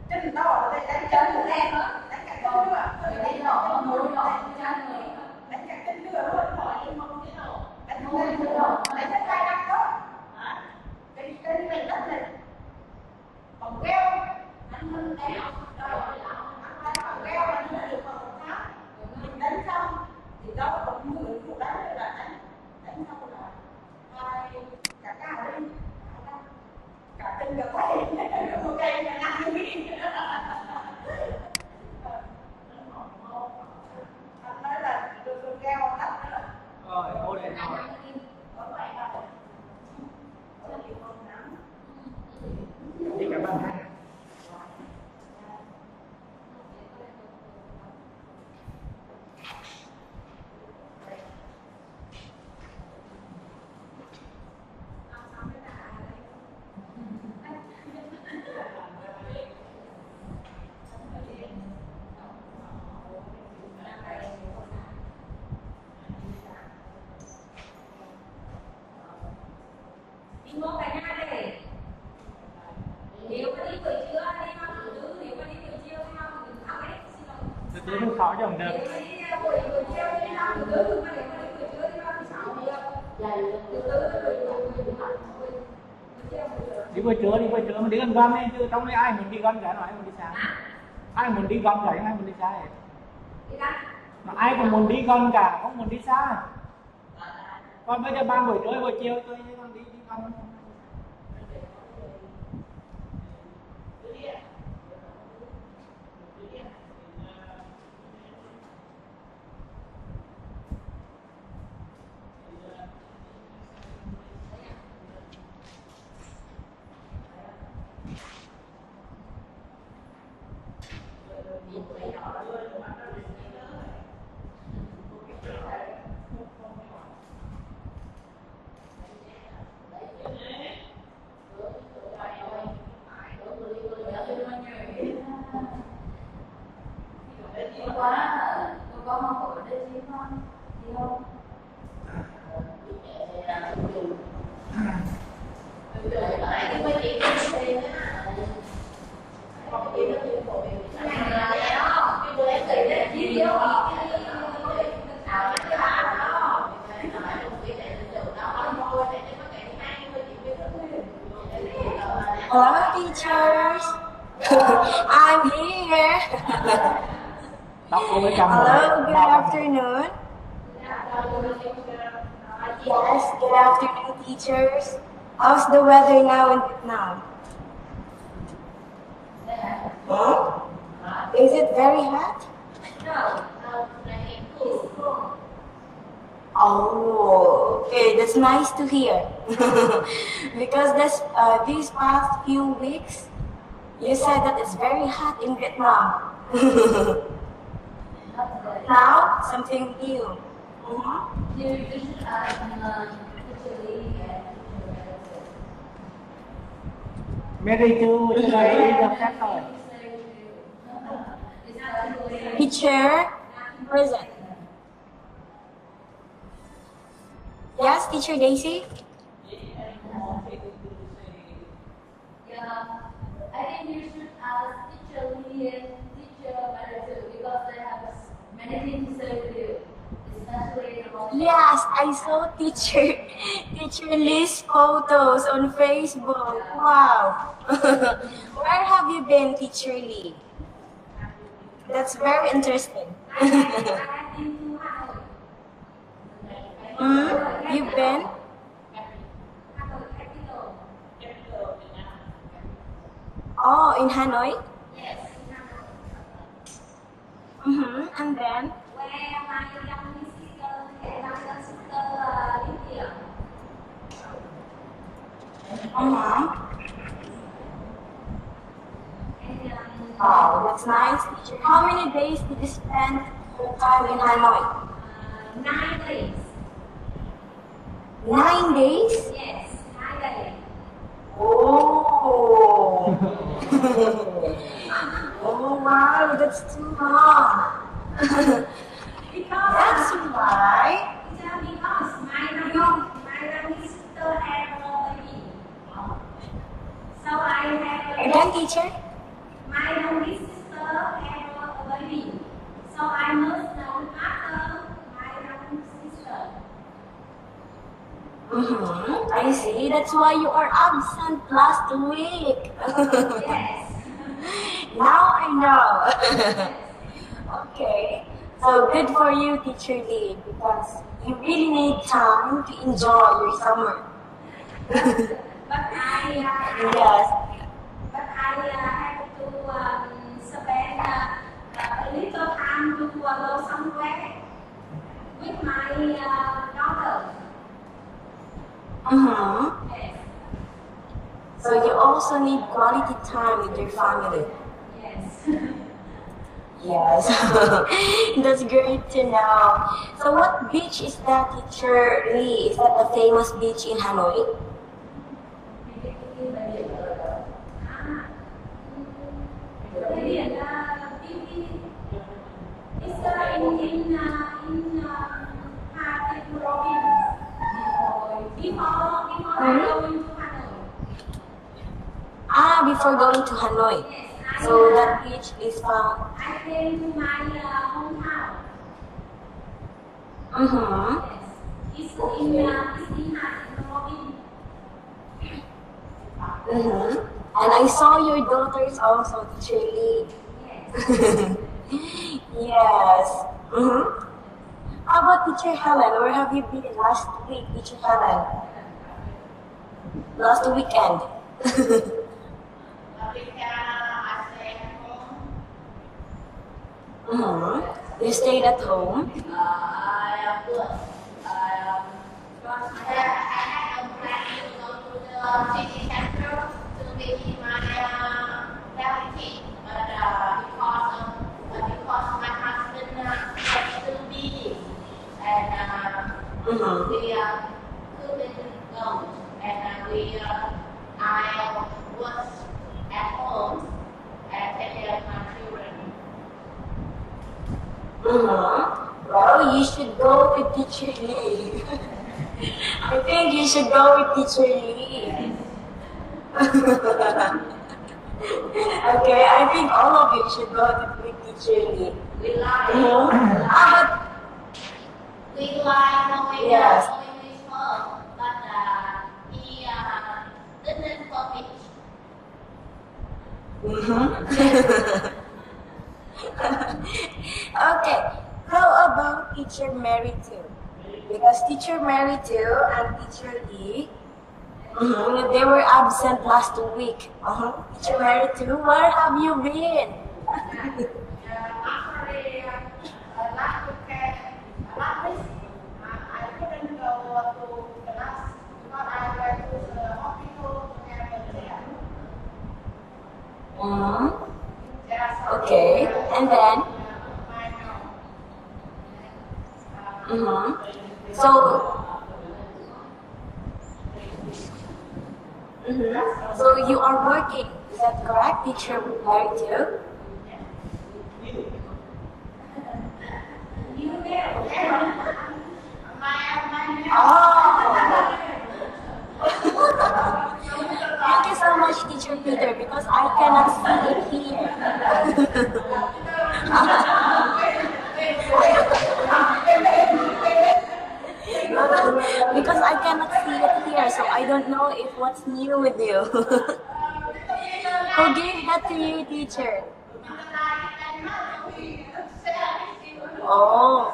Chân đó là đánh chân của em á, đánh cả chân nữa. Đánh nhỏ mũi nhỏ chân người. Đánh cả chân nữa luôn. Hỏi em không biết đâu. Đánh mũi nữa. Đánh hết 2 năm đó. Hả? Cái này đất này. Bóng keo. Đánh hơn em. Rồi, bóng keo là nó được vào 1 tháng. Mình đánh xong thì đó là một người phụ đánh là đánh xong là hai cả cả đi. Cả chân cả tay. Một cây là 5 đi. Anh nói là được keo đất nữa. Rồi, ô đèn rồi. Đi cả bạn hai. Đi mua cái nhà này. Nếu mà đi buổi trưa đi học thứ tư, nếu mà đi buổi chiều đi học thứ sáu ấy, xin lỗi. Thứ tư thứ sáu chồng được. Nếu mà đi buổi chiều đi học thứ tư, mà nếu mà đi buổi trưa đi học thứ sáu thì thứ tư Đi buổi trưa mà đi gần gần ấy, chứ trong đây ai muốn đi gần cái nào ai muốn đi xa. Ai muốn đi gần cái ai muốn đi xa ấy. Mà ai cũng muốn đi gần cả, không muốn đi xa. Còn bây giờ ban buổi trưa buổi chiều tôi còn đi gần. Hello, teachers. I'm here. Hello, good afternoon. Yes, good afternoon, teachers. How's the weather now in Vietnam? Huh? Is it very hot? Oh, okay, that's nice to hear. Because these past few weeks, you said that it's very hot in Vietnam. Now, something new. Mary Chu, today is the sector. Teacher, present. Yes, Teacher Daisy? I think you should ask teacher Lee and teacher Mary too, because they have many things to say with you, especially about. Yes, I saw Teacher Lee's photos on Facebook. Wow. Where have you been, Teacher Lee? That's very interesting. You've been? Oh, in Hanoi? Yes. And then? Where my young sister live here. Oh, that's nice, teacher. How many days did you spend time in Hanoi? 9 days. 9 days? Yes, 9 days. Oh. Oh wow, that's too long. That's why. Because my young sister have a baby. teacher? My youngest sister had a baby, so I must know after my young sister. I see. That's why you are absent last week. Yes. Now I know. Okay. So good for you, Teacher Lee, because you really need time to enjoy your summer. But I Yes. have to spend a little time to go somewhere with my daughter. Yes. So you also need quality time with your family. Yes. Yes. That's great to know. So what beach is that, Teacher Lee? Is that the famous beach in Hanoi? Before going to Hanoi. So that beach is found. I came to my hometown. Yes. It's in Hanoi. And I saw your daughters also, Teacher Lee. Yes. Yes. How about Teacher Helen? Where have you been last week, Teacher Helen? Last weekend. You stayed at home? I had a plan to go to the city center to meet my relative, but because my husband was too busy and we couldn't go, and I was at home and take care of my children. Well, you should go with Teacher Lee. I think you should go with Teacher Lee. Okay, I think all of you should go with Teacher Lee. We like knowing Yes. English more, but he didn't copy. Okay, how about Teacher Mary too? Because Teacher Mary too and Teacher Lee, they were absent last week. Teacher Mary too, where have you been? Actually, last weekend, last week, I couldn't go to class because I went to the hospital to have a check. Okay, and then? So you are working, is that correct, Teacher Mary too? Thank you so much, Teacher Peter, because I cannot see it here. Because I cannot see it here, so I don't know if what's new with you. Who gave that to you, teacher? Oh.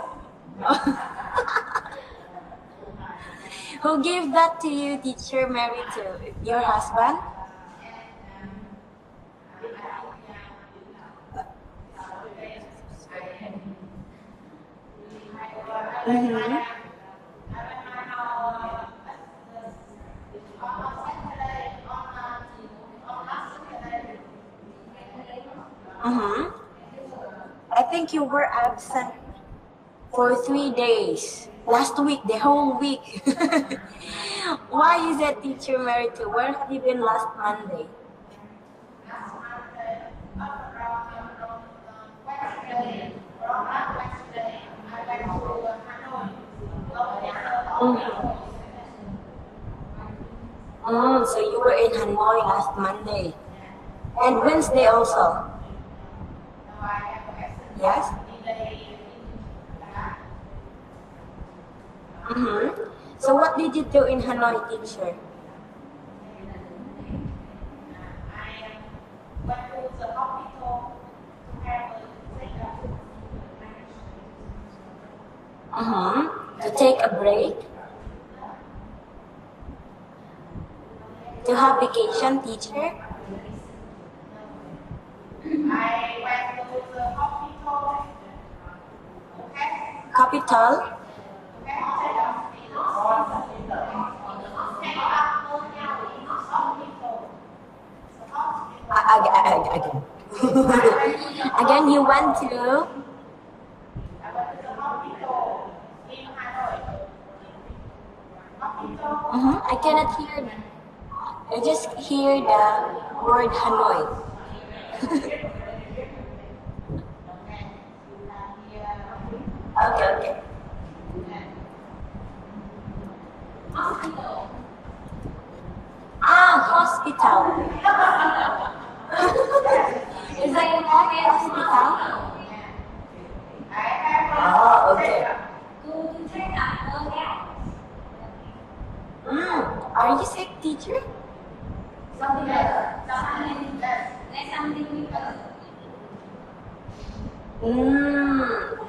Who gave that to you, Teacher Mary too? Your husband? I think you were absent for 3 days. Last week, the whole week. Why is that, Teacher Mary too? Where have you been last Monday? So you were in Hanoi last Monday. And Wednesday also. No, I have lesson. Yes? Delay in class. Mm-hmm. So what did you do in Hanoi, teacher? I went to the hospital to have a checkup. Mm-hmm. To take a break? To have vacation, teacher? I went to the hospital. Okay? Capital? Okay, checkup. Again. Again, you went to? I went to the hospital in Hanoi. Hospital. I cannot hear. I just hear the word Hanoi. Okay. Hospital. Is that correct? Hospital? I have Oh, okay. checkup. Are you sick, teacher? Something else. Something else.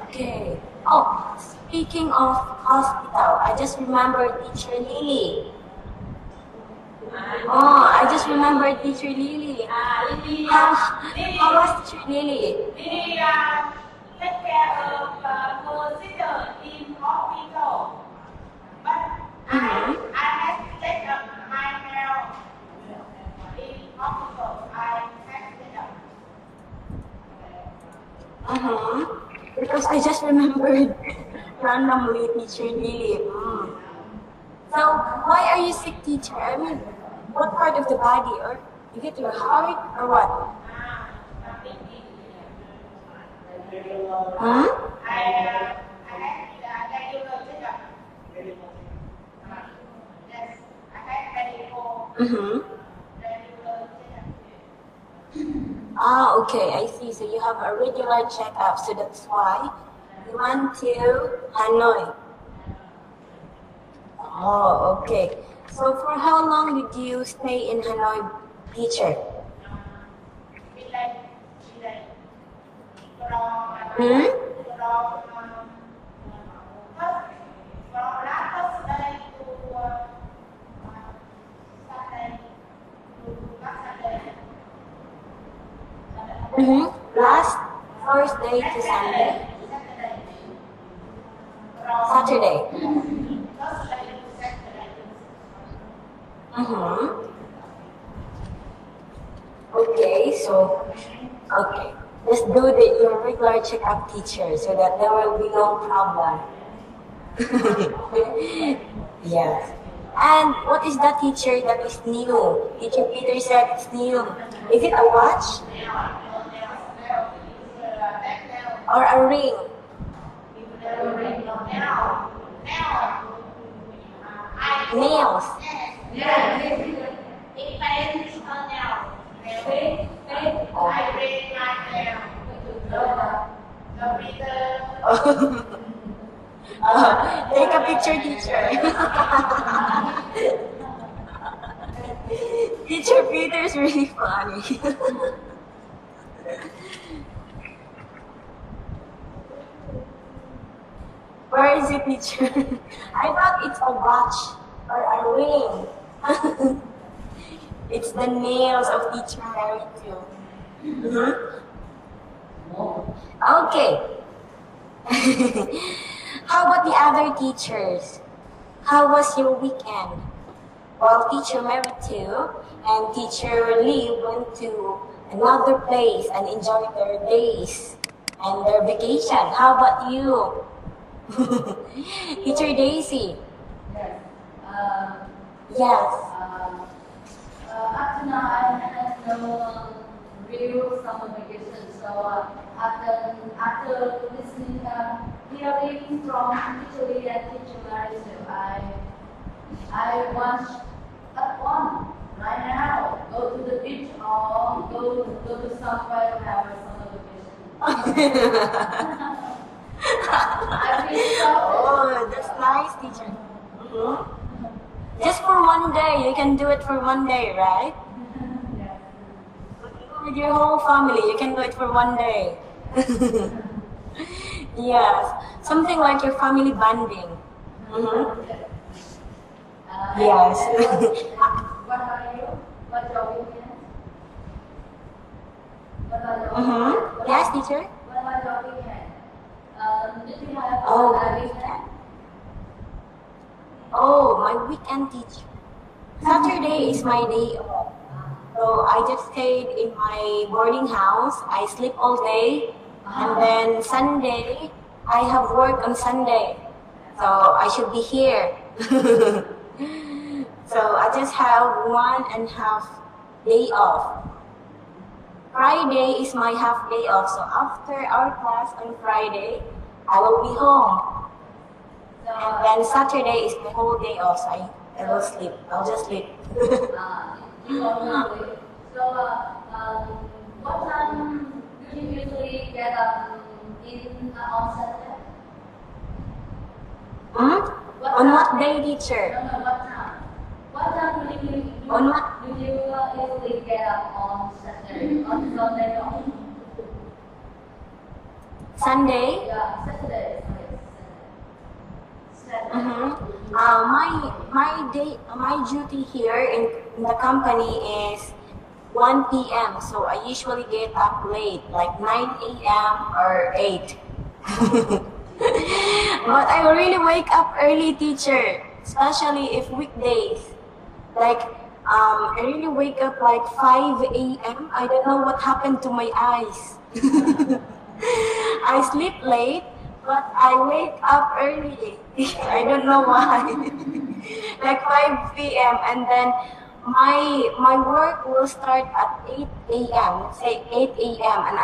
Okay. Oh, speaking of hospital, I just remembered teacher Lily. Oh, I just remembered teacher Lily. How was teacher Lily? He take care of her sister in hospital. But I had to take up my health in hospital. I had to take up. Because I just remembered randomly teacher Lily. So, why are you sick, teacher? I mean, what part of the body? Or is it your heart or what? I had regular checkup. Yes, I had regular checkup. Okay, I see. So you have a regular checkup, so that's why you went to Hanoi. Oh, okay. So for how long did you stay in Hanoi, teacher? Last Thursday to Sunday? Saturday. Okay. Let's do your regular checkup, teacher, so that there will be no problem. Yes. And what is that, teacher, that is new? Teacher Peter said it's new. Is it a watch? Or a ring? Nails. Take a picture, teacher. Teacher Peter is really funny. Where is it, teacher? I thought it's a watch or a ring. It's the nails of teacher Mary too. Okay. How about the other teachers? How was your weekend? Well, teacher Mary too and teacher Lee went to another place and enjoyed their days and their vacation. How about you? Teacher Daisy? Yes. After now, I had no real summer vacation. So after listening, hearing from Teacher Lee and Teacher Mary, I watched up one right now. go to the beach or go to somewhere to have a summer vacation. I feel so. Oh, that's nice, teacher. Mhm. Just for one day, you can do it for one day, right? Yes. With your whole family, you can do it for one day. Yes, something like your family bonding. Mhm. Yes. What about you? What's your opinion? What about your Mm-hmm. Yes, teacher. What about your opinion? Did you have Oh, a my weekend? weekend. Oh, my weekend, teacher. Saturday is my day off. So I just stayed in my boarding house. I sleep all day. And then Sunday, I have work on Sunday. So I should be here. So I just have 1.5 day off. Friday is my half day off. So after our class on Friday, I will be home. And then Saturday is my whole day off. So I will sleep. I'll just sleep. You don't know it. So, what time do you usually get up on Saturday? Hmm? On what day, teacher? No, what time? What time do you On what? usually get up on Saturday? On Sunday, no? Sunday? Yeah, Saturday. Saturday. Mm-hmm. My duty here in the company is 1 p.m. So I usually get up late, like 9 a.m. or 8. But I really wake up early, teacher, especially if weekdays. Like, I really wake up like 5 a.m. I don't know what happened to my eyes. I sleep late, but I wake up early. I don't know why. Like 5 p.m. and then my work will start at 8 a.m. Let's say 8 a.m. and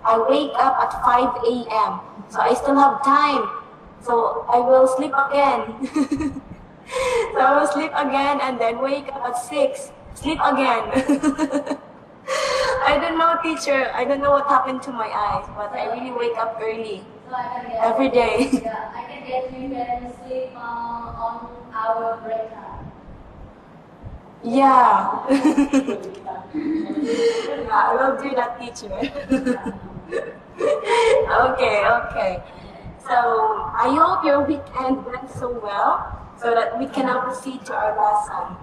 I wake up at 5 a.m. So I still have time. So I will sleep again. So I will sleep again and then wake up at 6. Sleep again. I don't know, teacher. I don't know what happened to my eyes, but I really wake up early. So I can get Every day. Yeah, I can get you can sleep on our break time. Yeah. Yeah, I will do that, teacher. Okay. So I hope your weekend went so well, so that we can now proceed to our lesson.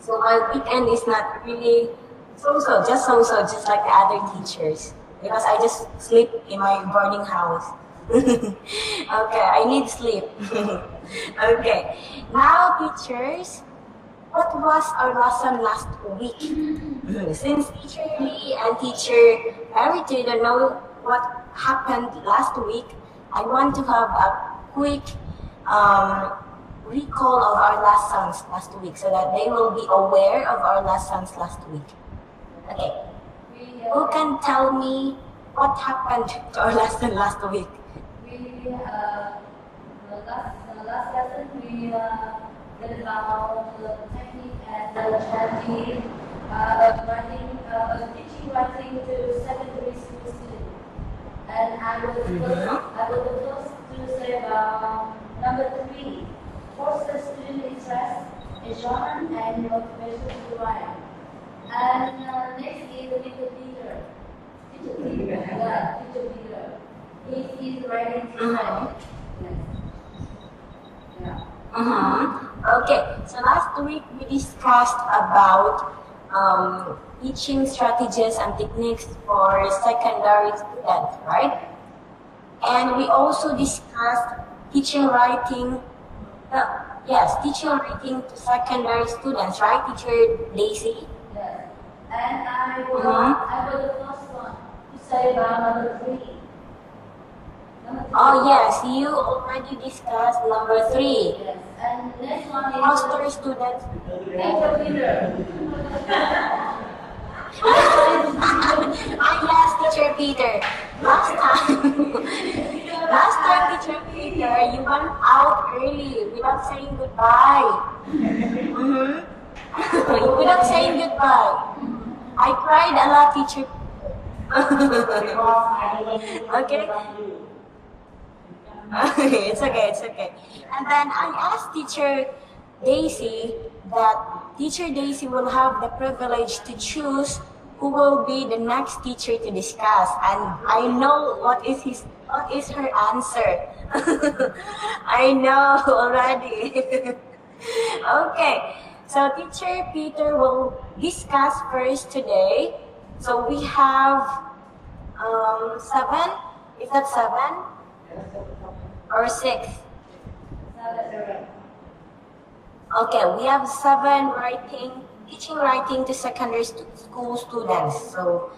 So my weekend is not really just like the other teachers, because I just sleep in my boarding house. Okay, I need sleep. Okay, now teachers, what was our lesson last week? Since Teacher Lee and Teacher Mary didn't know what happened last week, I want to have a quick recall of our lessons last week so that they will be aware of our lessons last week. Okay, who can tell me what happened to our lesson last week? The last lesson we learned about the technique and the strategy teaching writing to secondary school students. And I was the first to say about number 3, foster student interest, enjoyment, and motivation to write. And next is the teacher Peter. Teacher Peter. He is writing to write. Yeah. Okay, so last week we discussed about teaching strategies and techniques for secondary students, right? And we also discussed teaching writing. Teaching writing to secondary students, right, Teacher Daisy? Yes. And I was the first one to say about number 3. Oh yes, you already discussed number 3. Yes. And next one is Foster students. Teacher Peter. Yes, Teacher Peter. Last time, Teacher Peter, you went out early without saying goodbye. Without saying goodbye. teacher. Because I don't want to Okay. interrupt you. It's okay, it's okay. And then I asked teacher Daisy that teacher Daisy will have the privilege to choose who will be the next teacher to discuss. And I know what is her answer. I know already. Okay, so teacher Peter will discuss first today. So we have 7. Is that 7? Or 6? Okay, we have 7 teaching writing to secondary school students. So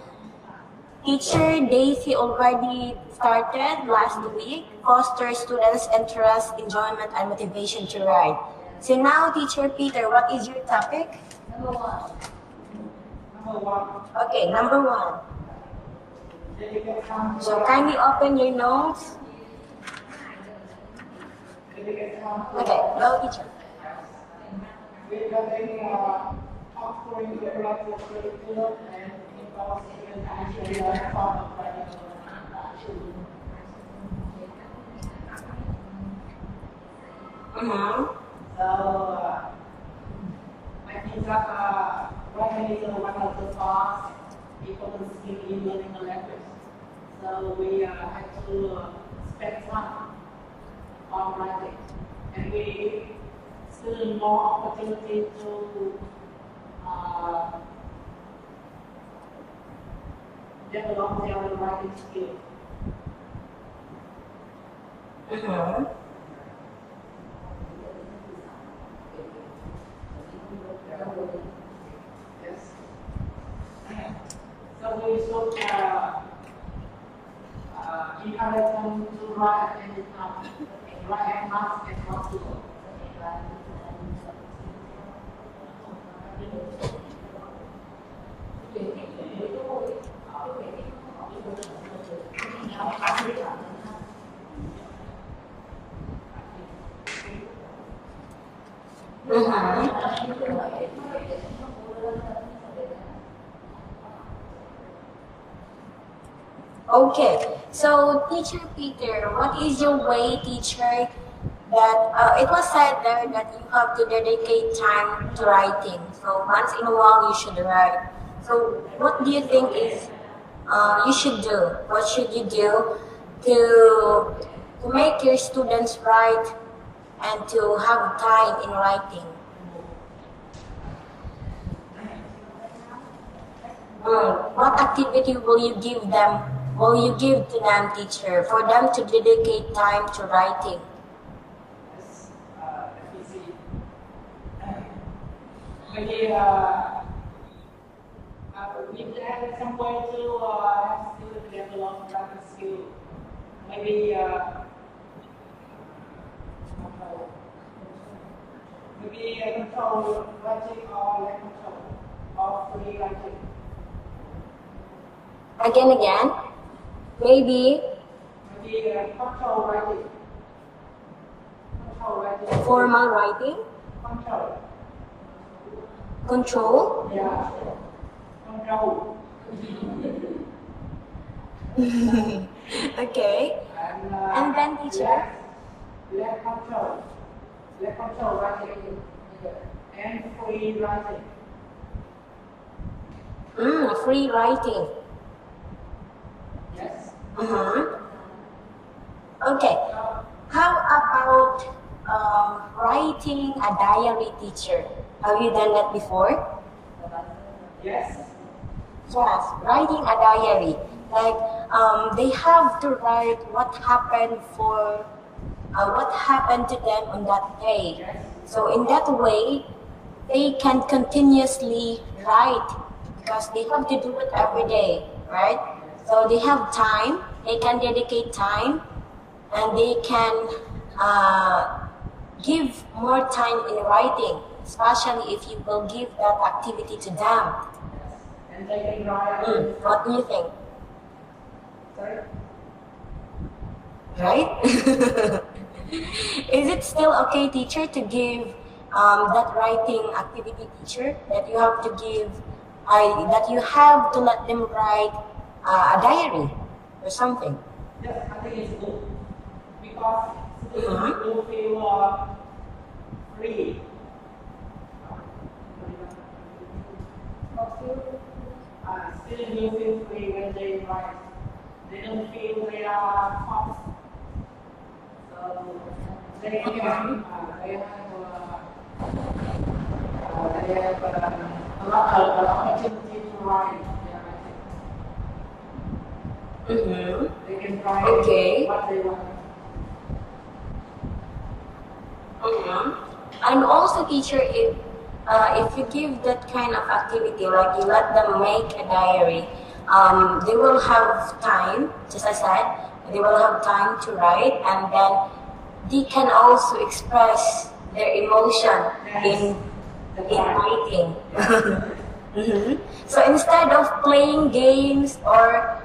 teacher Daisy already started last week, foster students' interest, enjoyment, and motivation to write. So now, teacher Peter, what is your topic? Number 1. Number 1. Okay, number 1. So kindly open your notes. Okay, go teacher. Regarding offering development curriculum and involves students actually are part of writing. So I think that writing is one of the fast important skill in learning a language. So we have to spend time on writing, and we still more opportunity to develop their writing skill. Yes. So we should encourage them to write at any time, write as much as possible. Okay, so teacher Peter, what is your way, teacher, that it was said there that you have to dedicate time to writing. So once in a while you should write. So what do you think is you should do? What should you do to make your students write and to have time in writing? What activity will you give them? Will you give to them, teacher, for them to dedicate time to writing? Maybe if there's some way to have students develop writing skill, maybe control writing or lack control or free writing. Again, maybe Control writing. formal writing, control. Yeah. Control. Okay. And then, teacher? Lack control writing and free writing. Free writing. Yes. Okay. How about writing a diary, teacher? Have you done that before? Yes. Yes, writing a diary. Like they have to write what happened to them on that day. So in that way, they can continuously write because they have to do it every day, right? So they have time, they can dedicate time, and they can give more time in writing, especially if you will give that activity to them. And they can write. What do you think? Sorry? Right? Is it still okay, teacher, to give that writing activity, teacher, that you have to give that you have to let them write a diary or something. Yes, I think it's good because Mhm. you feel free. Still you feel free when they write. They don't feel they are forced. So they have a lot of activity to write. Mm-hmm. They can write Okay. what they want. Mm-hmm. And also, teacher, if you give that kind of activity, like you let them make a diary, they will have time, just as I said, they will have time to write, and then they can also express their emotion in writing. Mhm. So instead of playing games or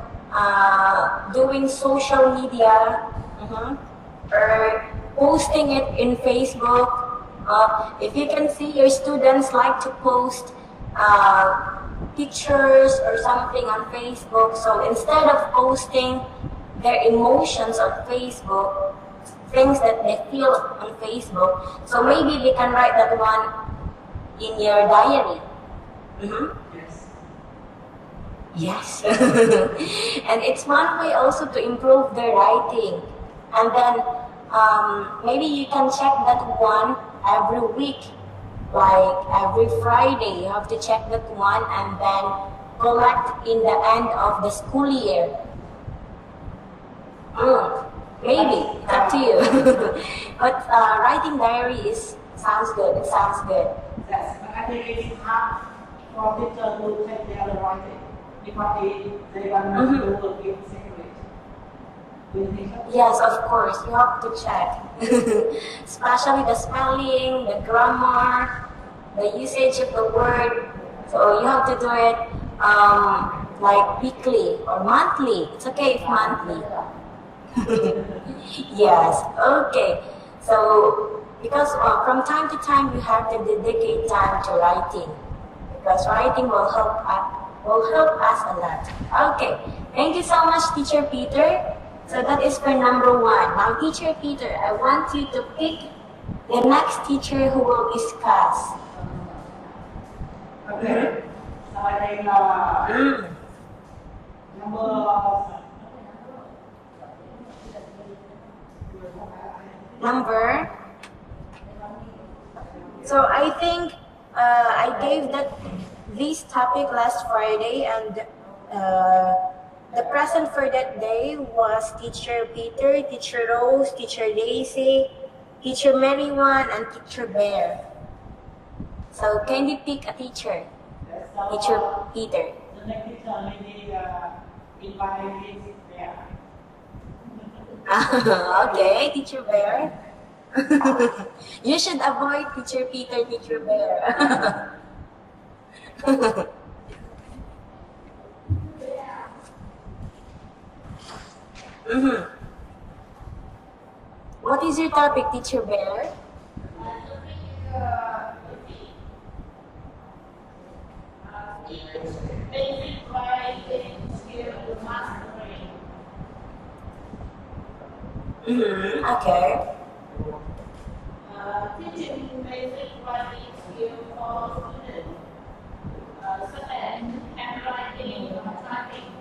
doing social media, or posting it in Facebook, if you can see your students like to post pictures or something on Facebook, so instead of posting their emotions on Facebook, things that they feel on Facebook, so maybe they can write that one in your diary. Yes. Yes. And it's one way also to improve their writing. And then maybe you can check that one every week. Like every Friday, you have to check that one and then collect in the end of the school year. Maybe, it's up to you. But writing diary sounds good. It sounds good. Yes, but I think it is hard for teacher to take their writing because they want to do it separate. Do you think so? Yes, of course, you have to check. Especially the spelling, the grammar, the usage of the word. So you have to do it like weekly or monthly. It's okay if monthly. Yes, okay. So, because from time to time you have to dedicate time to writing. Because writing will help us a lot. Okay, thank you so much, Teacher Peter. So that is for number 1. Now, Teacher Peter, I want you to pick the next teacher who will discuss. Okay. So I think Number. So I think I gave this topic last Friday, and the present for that day was Teacher Peter, Teacher Rose, Teacher Daisy, Teacher Marywan, and Teacher Bear. So can you pick a teacher? Teacher Peter. The next teacher maybe invite there. Okay, Teacher Bear. You should avoid Teacher Peter, Teacher Bear. What is your topic, Teacher Bear? Basic writing skill mastery. Okay. Teaching basic writing skill for students, such as handwriting, typing,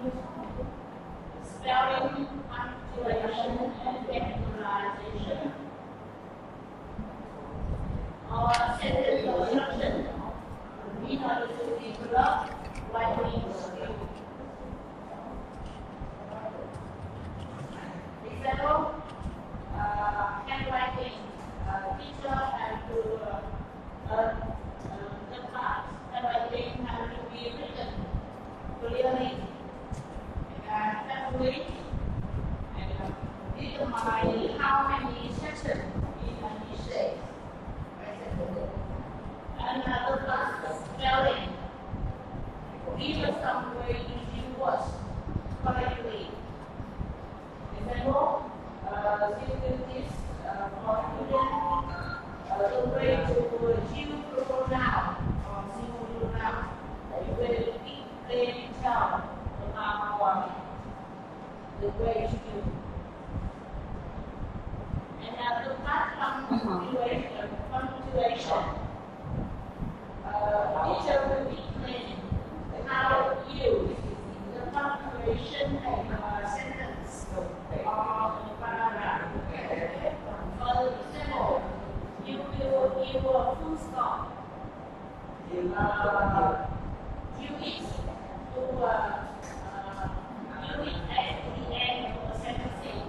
spelling, punctuation, and capitalization, or sentence construction in order to develop writing skills. Example, handwriting. Teacher have to the class handwriting have to be written clearly and carefully, and determine how many sections in an essay. Another class spelling. Give us some way to use words correctly. Example, difficulties for students, the way to use pronoun or singular noun. You will few weeks to unit at the end of the sentencing,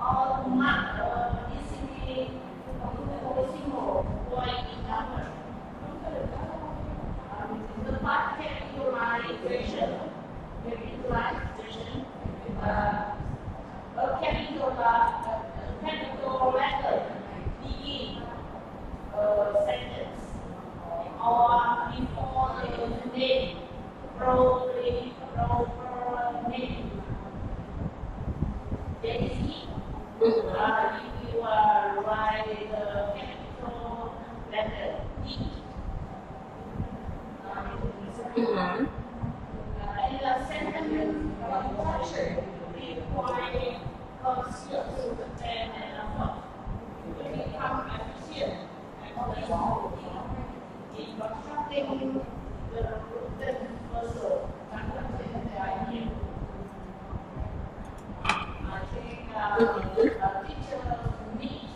or to mark discipline point in number. The part categorization, capital letter begin sentence or before the name, proper name. That is it. If you write the capital letter D. And the sentence structure requires conscious and effort to become efficient and in constructing the written muscle. I think teacher needs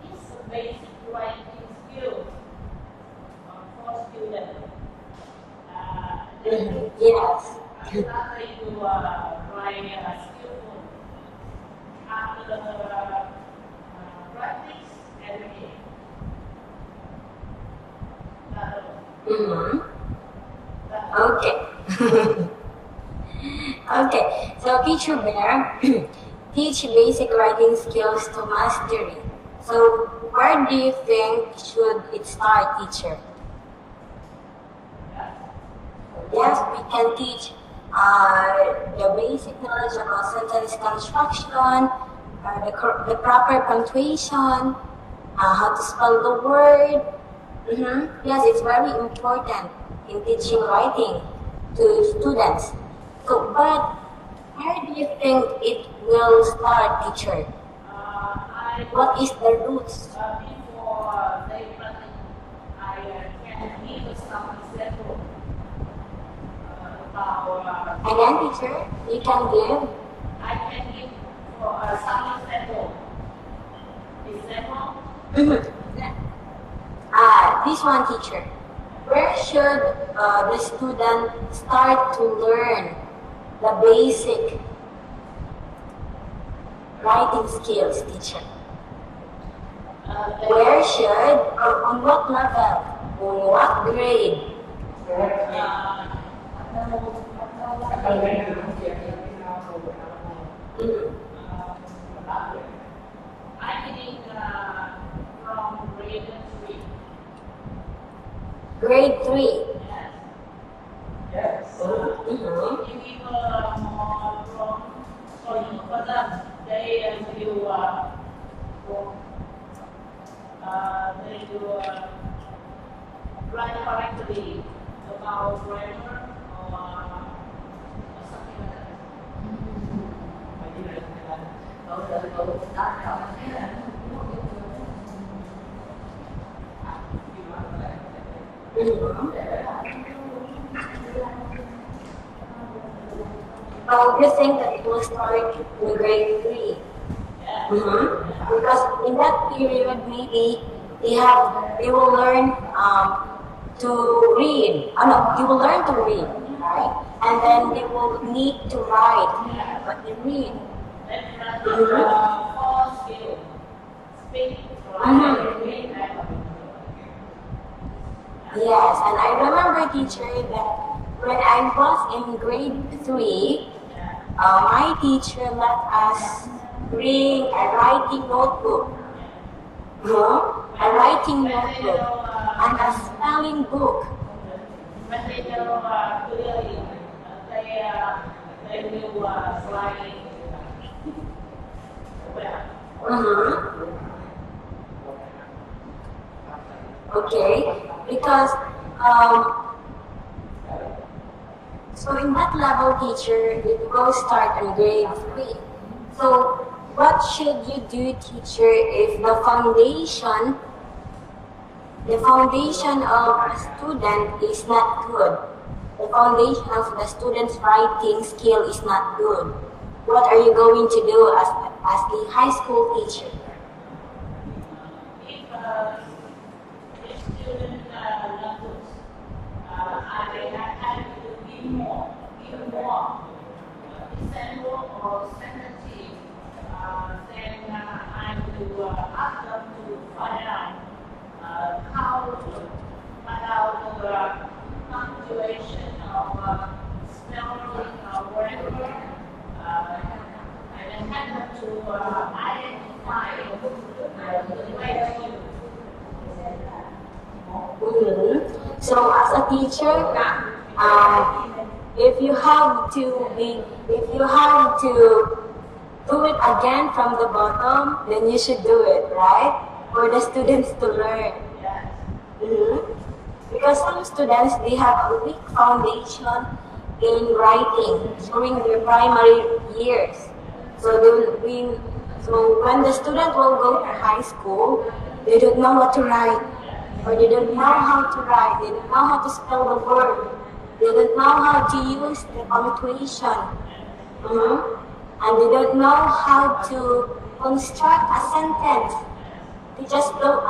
this basic writing skill for students. Yes. After you write skillful, after practice every day. Okay. Okay. So Teacher Bear, teach basic writing skills to mastery. So where do you think should it start, teacher? Yes, we can teach the basic knowledge about sentence construction, the proper punctuation, how to spell the word. Yes, it's very important in teaching writing to students. So, but where do you think it will start, teacher? What is the roots? Before they practice, I can give some example. Again, teacher, you can give. I can give for some example. This one, teacher. Where should the student start to learn the basic writing skills, teacher? Where should, or on what level, on what grade? I think from grade 3. Grade 3. Yes. If you more from further, they will write correctly about grammar or something like that. You think that it will start in grade 3? Because in that period, maybe they will learn to read. They will learn to read, right? And then they will need to write what they read. Yes, and I remember, teacher, that when I was in grade 3, my teacher let us bring a writing notebook, a writing notebook, and a spelling book. When they know clearly, they will write well. Okay, because so in that level, teacher, it will start in grade 3. So what should you do, teacher, if the foundation of a student is not good? The foundation of the student's writing skill is not good. What are you going to do as the high school teacher? If if students not good, I had to give more example or sentences. Then I will ask them to find out the punctuation of spelling or whatever. And I had them to identify the way to use. So as a teacher, if you have to do it again from the bottom, then you should do it, right? For the students to learn. Because some students, they have a weak foundation in writing during their primary years. So when the student will go to high school, they don't know what to write, or they don't know how to write, they don't know how to spell the word, they don't know how to use the punctuation, and they don't know how to construct a sentence. They just know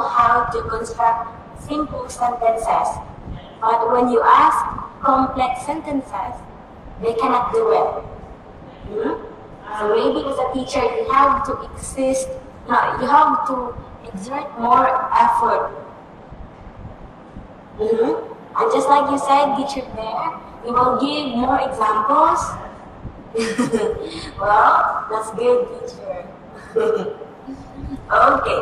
how to construct simple sentences. But when you ask complex sentences, they cannot do it. So maybe as a teacher, you have to exert more effort. And just like you said, Teacher Bear, you will give more examples. Well, that's good, teacher. Okay,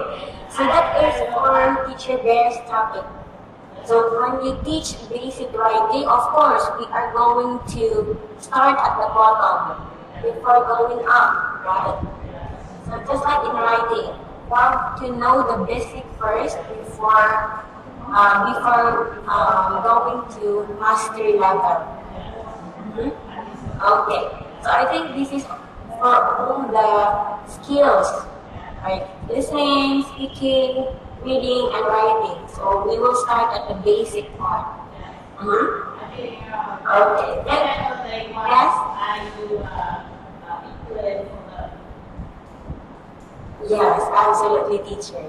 so that is for Teacher Bear's topic. So when you teach basic writing, of course, we are going to start at the bottom before going up, right? So just like in writing, you have to know the basic first before going to mastery level. Okay, so I think this is for all the skills, right? Listening, speaking, reading, and writing. So we will start at the basic part. Okay. Yes, absolutely, teacher.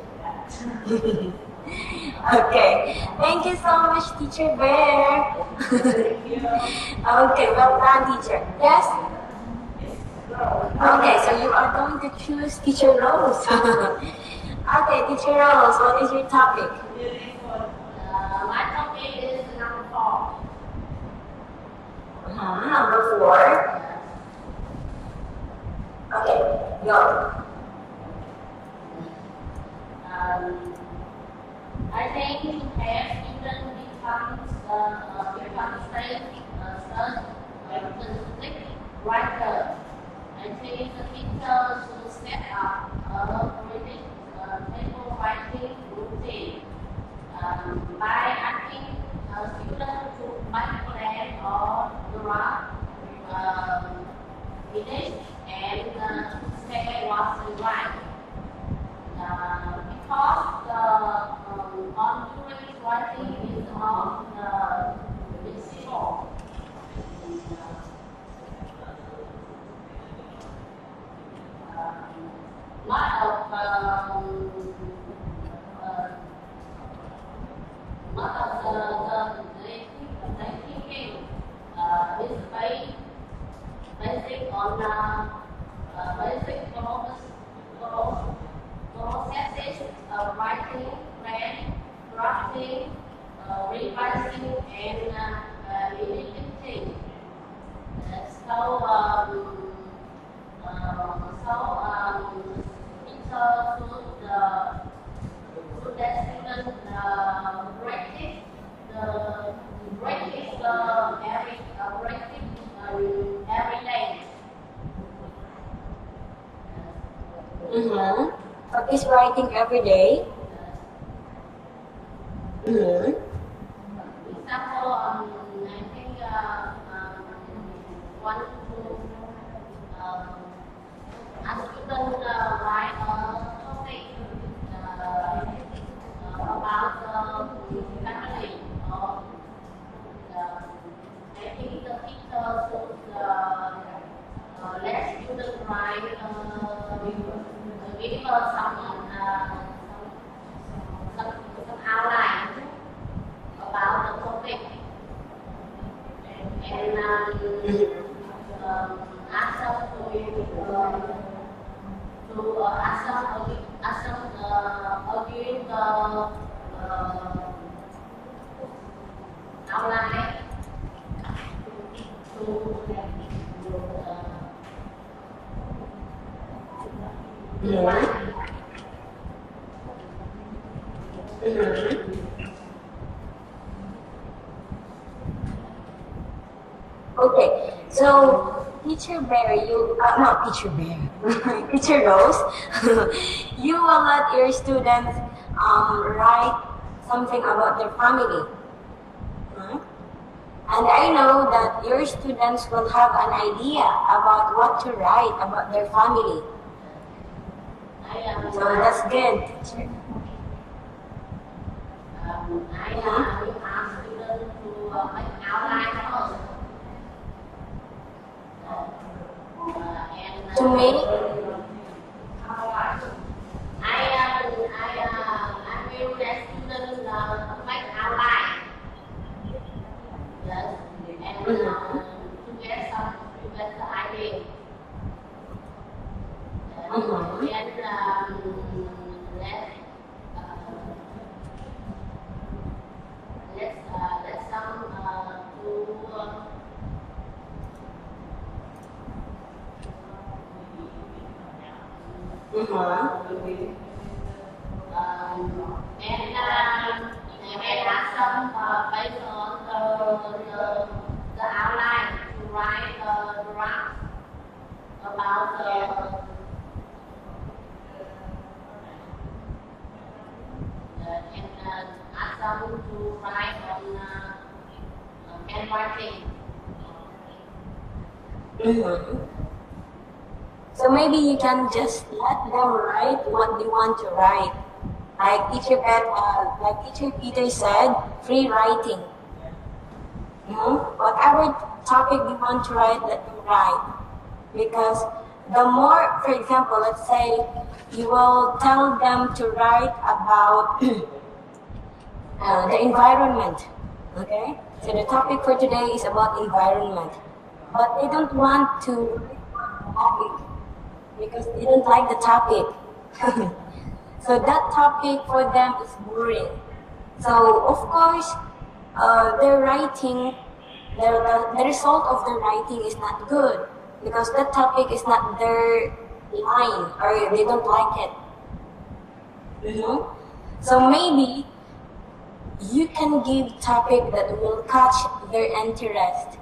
Okay. Thank you so much, Teacher Bear. Okay, well done, teacher. Yes? Okay, so you are going to choose Teacher Rose. Okay, Teacher Rose, what is your topic? My topic is number 4. Number 4. Okay, go. I think to have students become safe, specific writer. I think the teacher should set up a reading table writing routine by asking students to make plan or draft finish and say what they write. Because the on-doing writing is on the visible. Lot of the thinking is basic on basic processes of writing, planning, drafting, revising, and editing. Teacher should let students practice every day. Practice writing every day. Example, I think one to ask students write a topic about family. I think the teacher should let students write give some Okay, so Teacher Bear, not Teacher Bear, Teacher Rose, you will let your students write something about their family. Hmm? And I know that your students will have an idea about what to write about their family. So that's good, teacher. I will ask students to make outline first. To make I will let students make outline. Yes, and to get the idea. Then let some and ask some based on the outline to write a draft about and ask them to write on handwriting. So maybe you can just let them write what they want to write. Like Teacher Peter said, free writing. Whatever topic they want to write, let them write. Because the more, for example, let's say you will tell them to write about the environment. Okay? So the topic for today is about environment. But they don't want to write the topic because they don't like the topic. So that topic for them is boring. So of course, their writing, the result of their writing is not good because that topic is not their line or they don't like it. So maybe you can give topic that will catch their interest.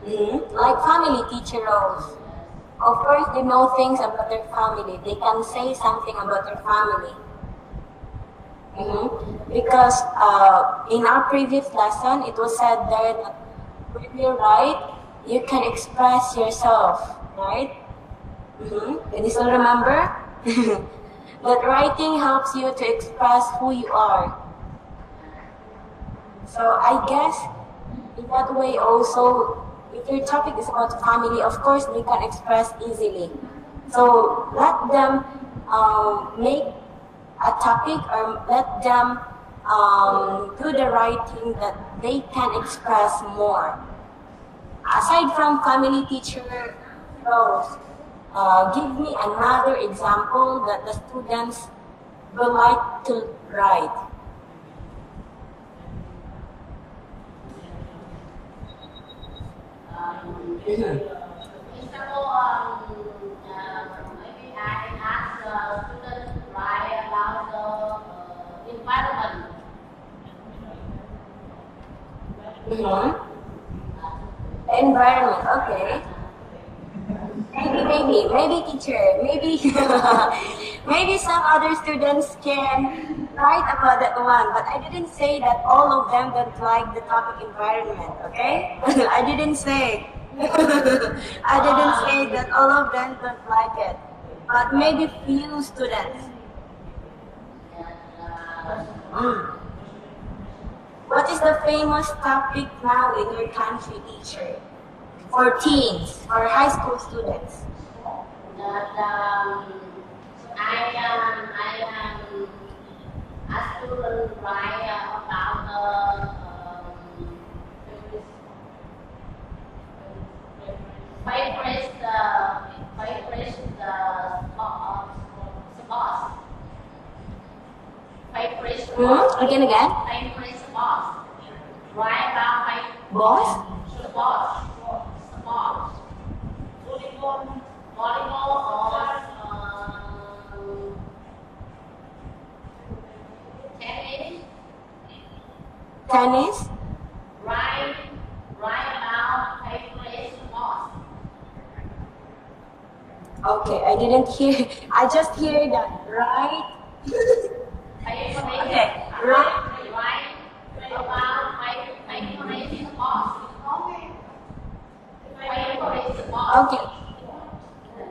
Like family teacher roles. Of course, they know things about their family. They can say something about their family. Because in our previous lesson, it was said there that when you write, you can express yourself, right? Can you still remember? That writing helps you to express who you are. So I guess in that way also, if your topic is about family, of course they can express easily. So let them make a topic or let them do the writing that they can express more. Aside from family teacher roles, give me another example that the students will like to write. Example, maybe I ask students to write about the environment. Environment, okay. Maybe teacher, maybe maybe some other students can write about that one, but I didn't say that all of them don't like the topic environment, okay? I didn't say. I didn't say that all of them don't like it, but maybe few students. What is the famous topic now in your country, teacher? For teens, for high school students. I ask students to write about favorite sports. Favorite sports. Again. Favorite sports. Write about Boss? sports. Volleyball or Tennis? Write about favorite sports. Okay, I didn't hear. I just hear that, right? Favorite. Okay, right. Write about favorite sports. Favorite sports. Okay.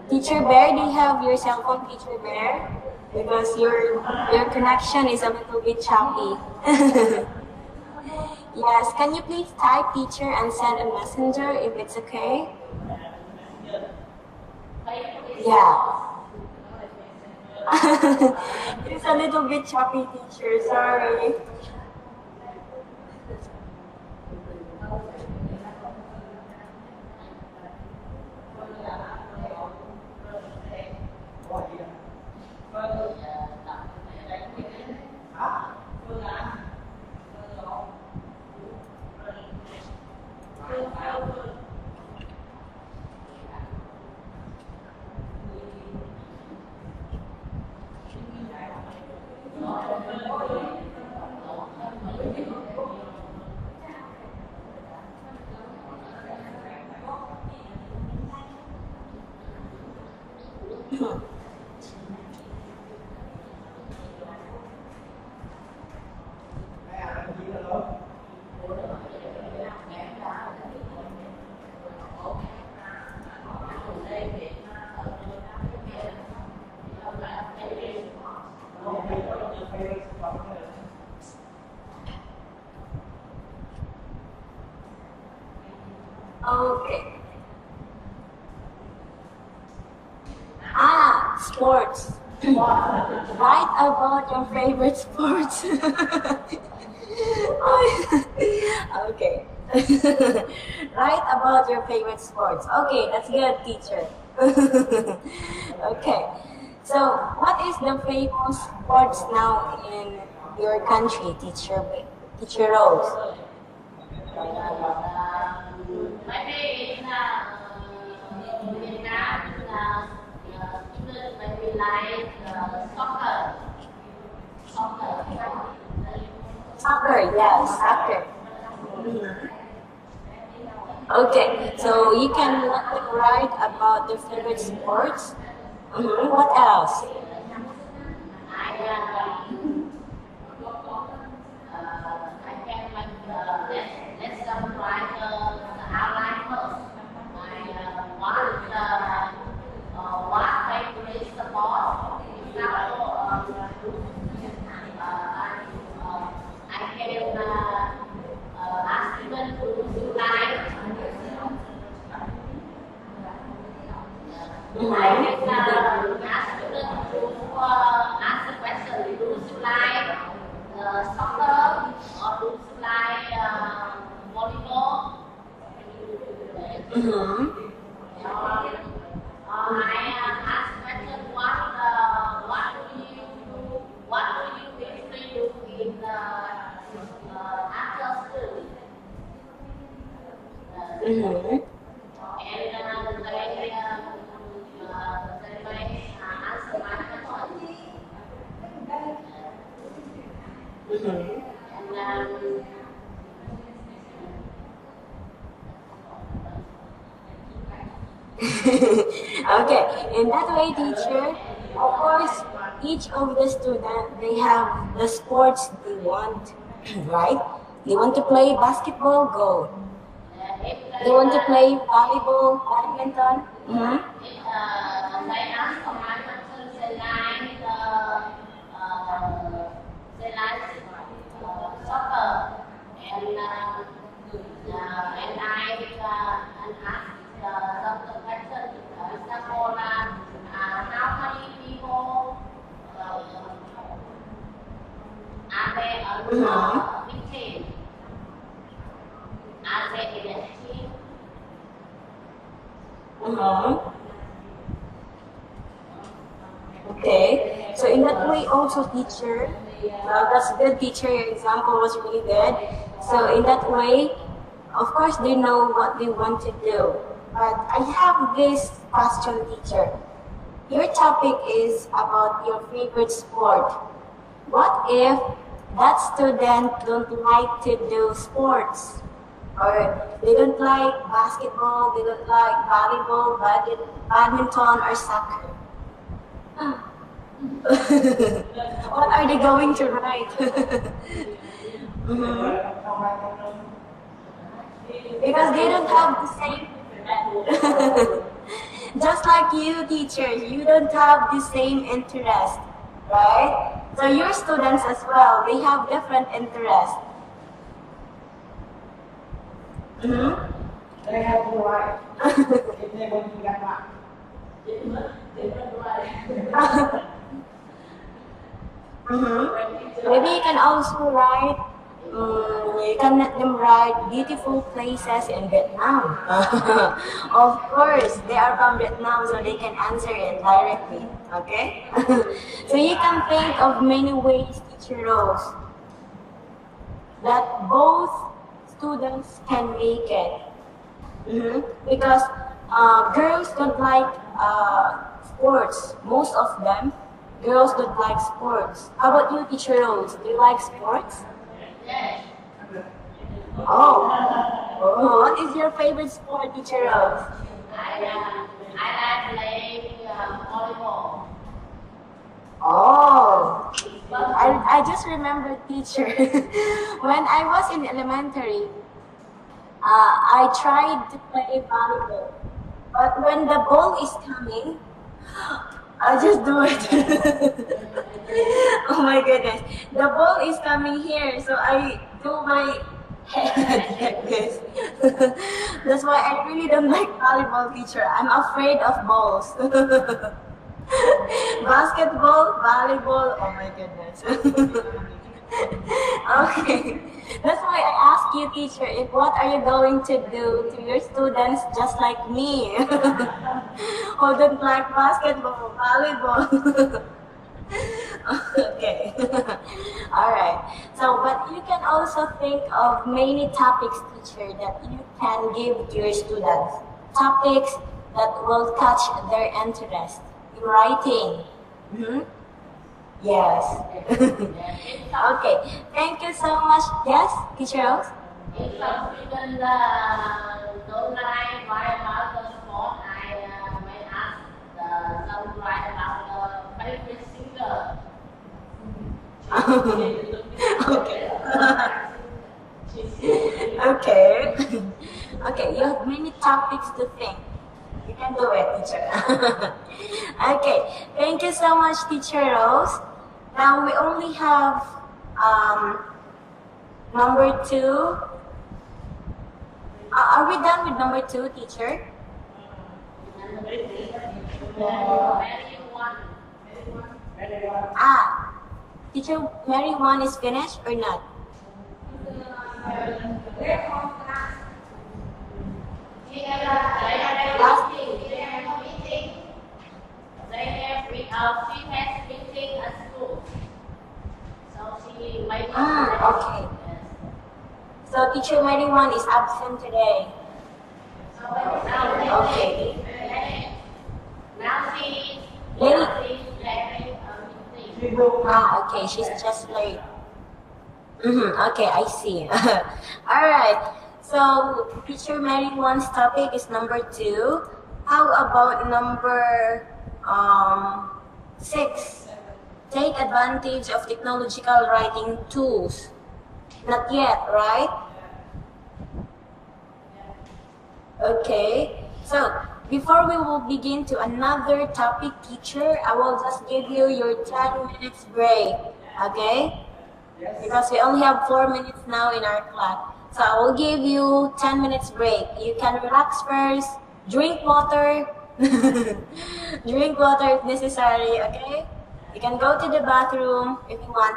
Teacher Bear, do you have your cell phone, Teacher Bear? Because your connection is a little bit choppy. Yes, can you please type teacher and send a messenger if it's okay? Yeah. It's a little bit choppy, teacher, sorry. Okay. Sports. Write about your favorite sports. Okay. Write about your favorite sports. Okay, that's good, teacher. Okay. So, what is the famous sports now in your country, Teacher Rose? Maybe in Vietnam, England, maybe like soccer. Soccer, yes, soccer. Okay, so you can write about the favorite sports. What else? I can let's write the outline first. What favorite sport? Example, I can ask students to like. I can ask students to answer questions. Do you like soccer or do you like volleyball? I ask question what do you usually do in after school? And they may answer my question. And Okay, in that way, teacher, of course, each of the students, they have the sports they want, right? They want to play basketball, go. They want to play volleyball, badminton. they answer my question. They like soccer, and I ask some question. Example, how many people are there on the big team? Are they in a team? Okay, so in that way also, teacher, that's good, teacher, your example was really good. So in that way, of course they know what they want to do. But I have this question, teacher. Your topic is about your favorite sport. What if that student don't like to do sports, or they don't like basketball, they don't like volleyball, badminton, or soccer. What are they going to write? Mhm. Because they don't have the same. Just like you, teachers, you don't have the same interest, right? So your students as well, they have different interests. Mm-hmm. They have to write. If they want to get back. Mm-hmm. Maybe you can also write, you can let them write beautiful places in Vietnam. Of course, they are from Vietnam, so they can answer it directly. Okay? So you can think of many ways, Teacher Rose, that both students can make it. Because girls don't like sports. Most of them, girls don't like sports. How about you, Teacher Rose? Do you like sports? Yes. Oh. What is your favorite sport, Teacher Rose? I like playing volleyball. Oh. I just remember, teacher, when I was in elementary, I tried to play volleyball. But when the ball is coming, I just do it. Oh my goodness. The ball is coming here, so I do my head like this. That's why I really don't like volleyball, teacher. I'm afraid of balls. Basketball, volleyball, oh my goodness. Okay. That's why I ask you, teacher, if what are you going to do to your students just like me? Who don't like basketball, volleyball? Okay. Alright. So, but you can also think of many topics, teacher, that you can give to your students. Topics that will catch their interest in writing. Yes. Okay. Thank you so much. Yes, Teacher Rose? If some students don't like write about the sport, I may ask some write about the favorite singer. Okay. Okay, you have many topics to think. You can do it, teacher. Okay, thank you so much, Teacher Rose. Now we only have number 2. Are we done with number 2, teacher? Teacher, Mary 1 is finished or not? She has meeting at school. So she might Okay. So teacher Mary 1 is absent today. Okay. Now she's Late. having a meeting. Okay, she's just late. Okay, I see. Alright. So teacher Mary 1's topic is number 2. How about number 6? Take advantage of technological writing tools. Not yet, right? Okay. So, before we will begin to another topic, teacher, I will just give you your 10 minutes break. Okay? Because we only have 4 minutes now in our clock. So, I will give you 10 minutes break. You can relax first, drink water. Drink water if necessary, okay? You can go to the bathroom if you want.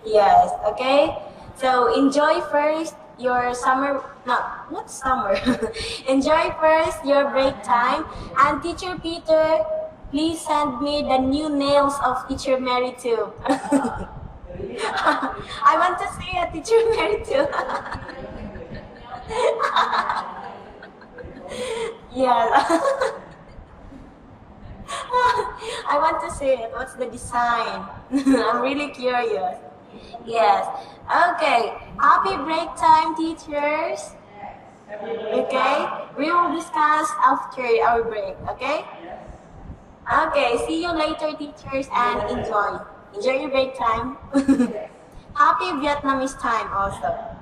Yes, okay? So enjoy first your summer, not summer. Enjoy first your break time. And Teacher Peter, please send me the new nails of Teacher Mary too. I want to see a Teacher Mary too. Yeah. I want to see it. What's the design? I'm really curious. Yes. Okay. Happy break time, teachers. Okay. We will discuss after our break. Okay. Okay. See you later, teachers, and enjoy. Enjoy your break time. Happy Vietnamese time also.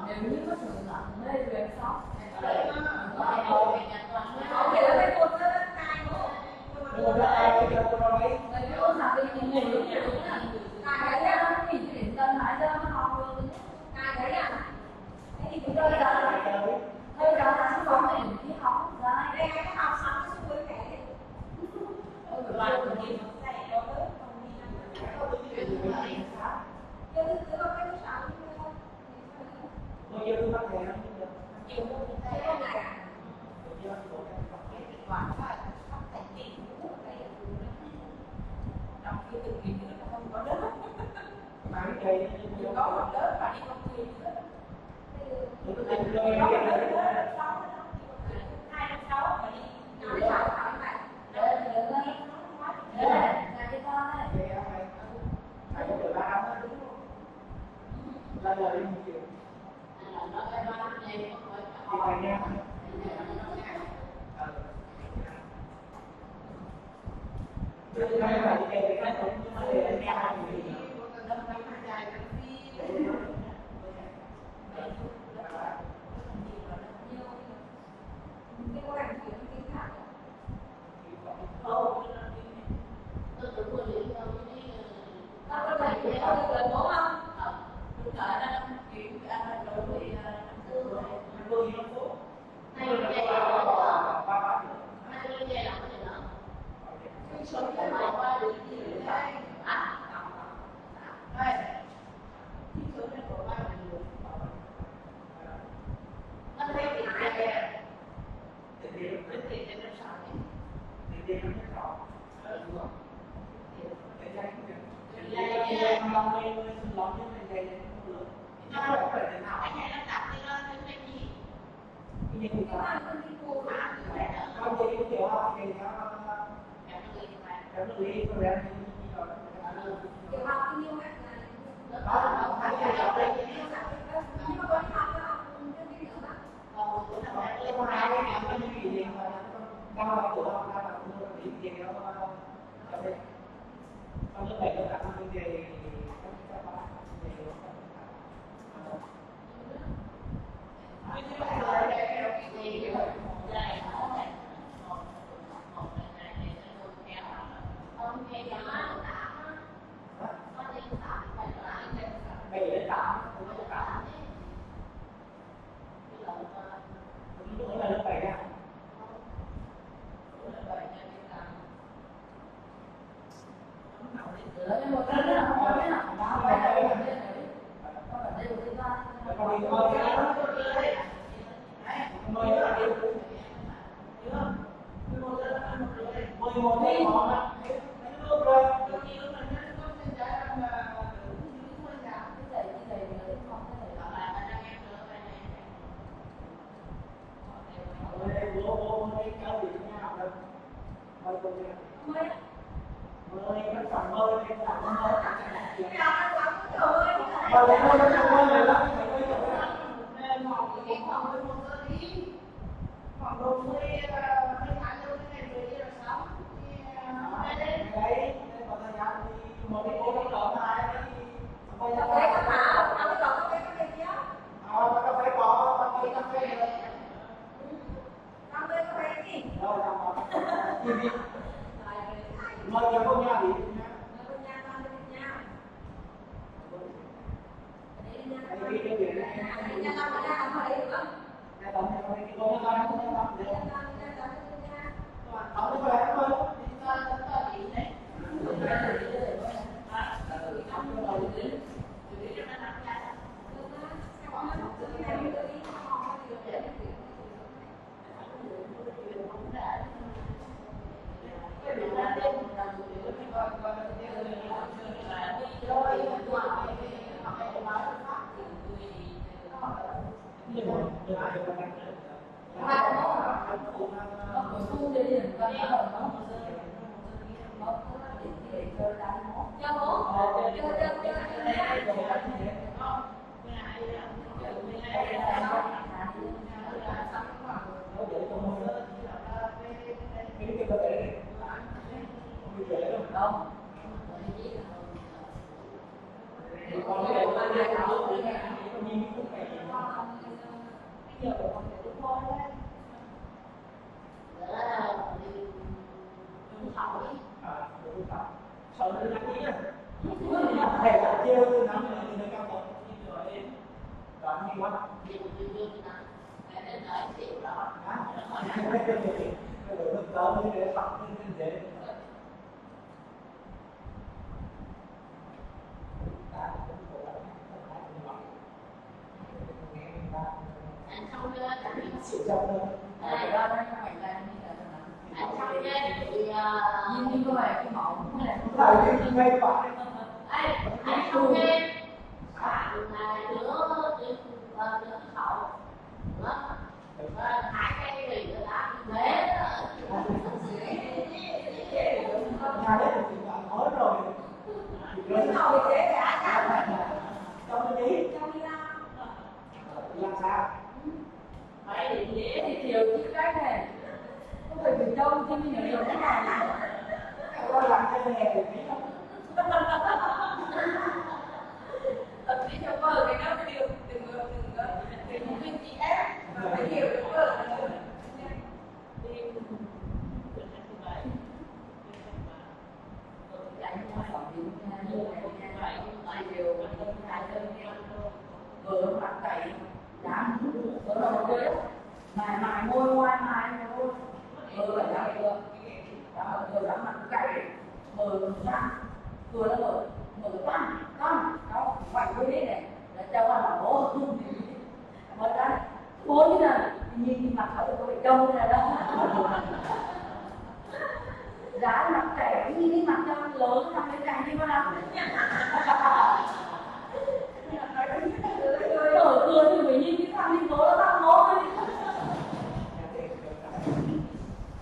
nếu như có sự ngẩn mê về sống Nhưng mà ai bây giờ tôi nói người yêu là vì những người đúng là cái ra thì chuyển cần lại ra nó học rồi cái đấy à thì chúng tôi là thôi đó là sư bóng để đi học ra đây ai có học xong cái xu hướng này cho thứ tư cái thứ sáu bây giờ tôi bắt thẻ nó nhiều hơn thế không lại toàn phải học thành kỳ của đây đọc kia từ kỳ nữa là không có lớp mà cái cây có một lớp và đi công ty nữa tôi tìm cho có em một biết lớp rồi. nữa lớp 6 mà đi năm sáu phải vậy để nhớ ngay để là cái con này Thì mày có được 3 năm đó đúng không? Là giờ đi 1 triệu. Thì mày nghe. Tôi nói là đi về cái cũng nhưng mà để nghe hai người gì. cái có làm chuyện cái khác nó có thể dễ hơn gần đúng không? Đúng rồi, nó đăng chuyển anh là đồ thì kiểu học cái nhiêu này nhưng mà có học cái gì đó cái gì nữa Mày đến tạm, không có tạm. Lúc là lớp 7 nha. Con bây giờ còn phải đi coi đấy. Sợ nó đánh ý á. Thầy là trêu tôi nắm thì nó cao một như rồi đi. Đoạn hay quá. Rồi tớ mới để tập lên dễ. Anh không lên Chịu trong thôi. Này ra đây mày làm như là anh không lên thì như có bài cái mẫu Tại vì ngay phải. anh không lên khoảng đứa hậu đó hai cây thì người ta thế Nhà đấy thì bạn nói rồi. cái nào thì dễ cả cả Trong cái gì? trong đi ra Làm sao? phải thì dễ thì chiều chứ cái này không phải từ trong chứ mình nhiều cái này Có làm cái này thì biết không? tập đi cho vợ cái đó cái điều đừng quên chị em phải hiểu được vợ chạy qua phòng điện như này lại điều hai đơn vừa mặt cày dám vừa đầu dưới mài môi ngoan mài môi vừa là dám vừa dám mặt cày vừa răng vừa là vừa toan đó quạnh với đấy này là cho anh là bố mới đó bố như là nhìn mặt họ có bị trông này đó giá mặt trẻ như cái mặt cho anh lớn thằng cái cành như thế nào ở cửa thì phải nhìn cái thằng đi bố nó thằng bố thôi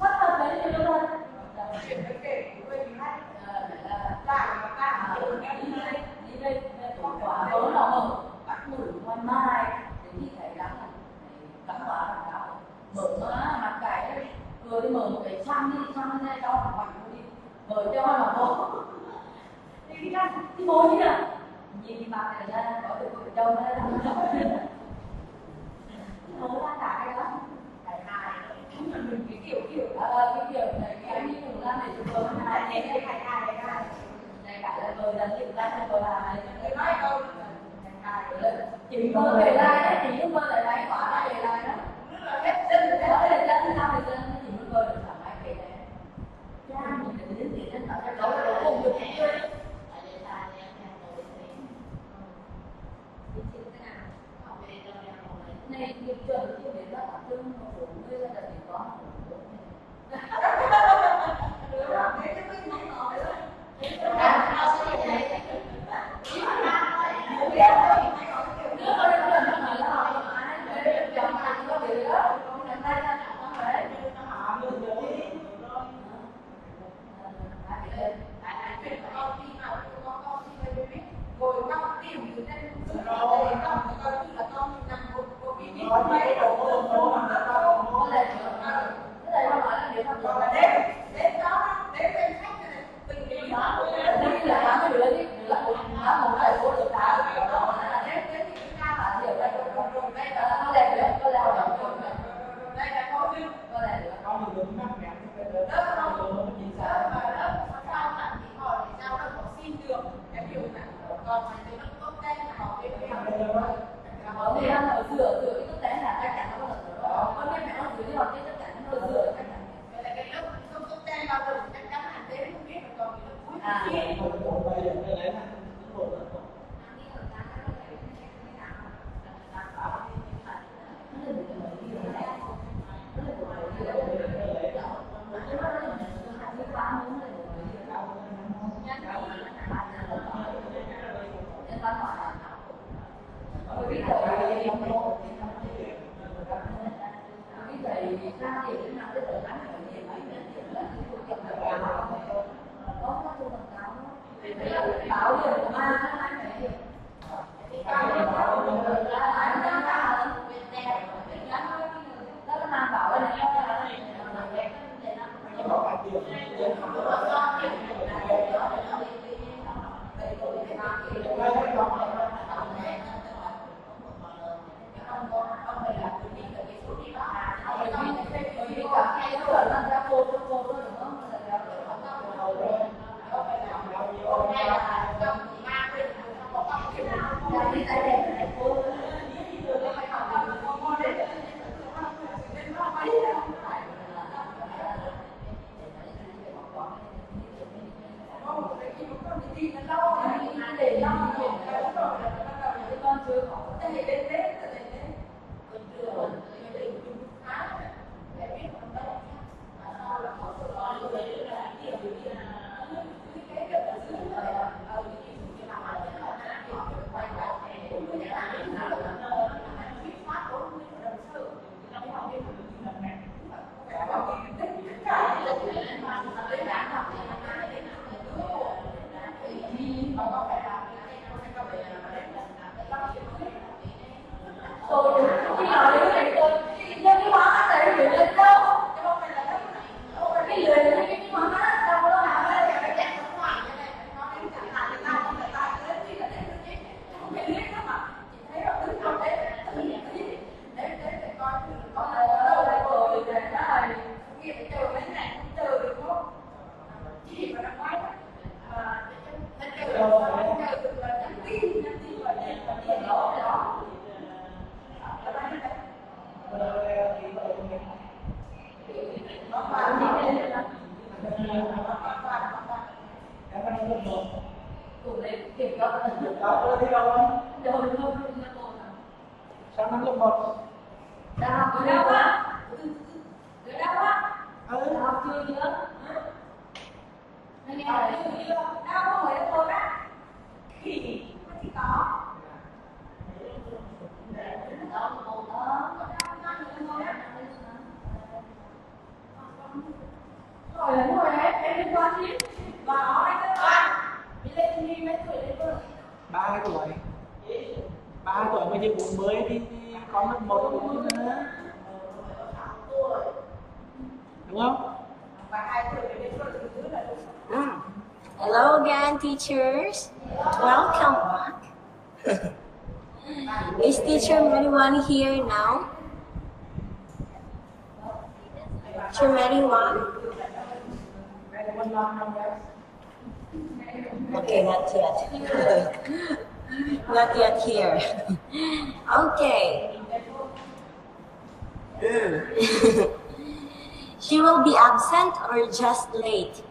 mất thật đấy thì nó thật chuyện cái kể của tôi thì hay đi đây quả bố nó mở bắt mũi ngoài mai để đi thấy đắng này cắm quả thằng đó mở mặt cải đấy vừa đi mở một cái xăng này cho thằng mạnh đi mở cho là bố đi ra đi bố như là nhìn mặt này ra có được cái trông đấy bố ra cả cái đó cái hai mình cái kiểu này cái như thằng lan này chúng tôi hai cái này cả là vừa là liên lan này vừa là cái nói câu chị mơ về lại đấy chị mơ lại lấy quả ra về lại đó hết chân cái đó là chân sao thì chân chị mơ được thoải mái về đây cha mình đừng đến tiền đến ở đâu là không được chơi này nghiệp chuẩn chưa biết là tập trung một số người là chỉ có một số người thế chứ mình không nói Sang năm lớp 1. Đã học Ở chưa? đâu á? Ở đâu á? Đã học chưa chưa? Ở chưa? Đâu có người đâu cô á? Thì nó chỉ có. Rồi là ngồi đấy, em liên quan chứ. Và hỏi anh ơi, đi lên đi mấy tuổi lên vừa. 3 tuổi. 3 tuổi mà chỉ 40 thì con lớp 1 cũng nữa. Đúng không? Và 2 tuổi lên vừa thì thứ là đúng. Hello again, teachers. Welcome back. Is teacher Mariwan here now? Teacher Mariwan? Okay, not yet. Not yet here. Okay. She will be absent or just late?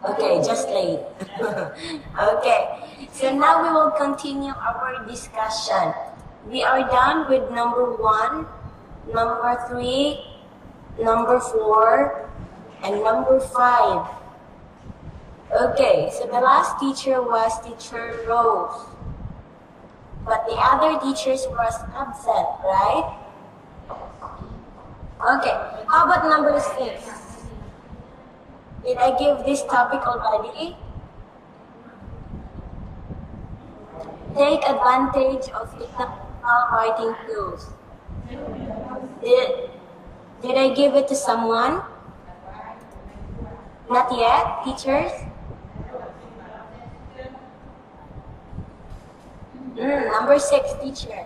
Okay, just late. Okay, so now we will continue our discussion. We are done with number 1, number 3, number 4, and number 5. Okay, so the last teacher was Teacher Rose. But the other teachers was absent, right? Okay, how about number 6? Did I give this topic already? Take advantage of technical writing tools. Did I give it to someone? Not yet, teachers? Number 6, teacher.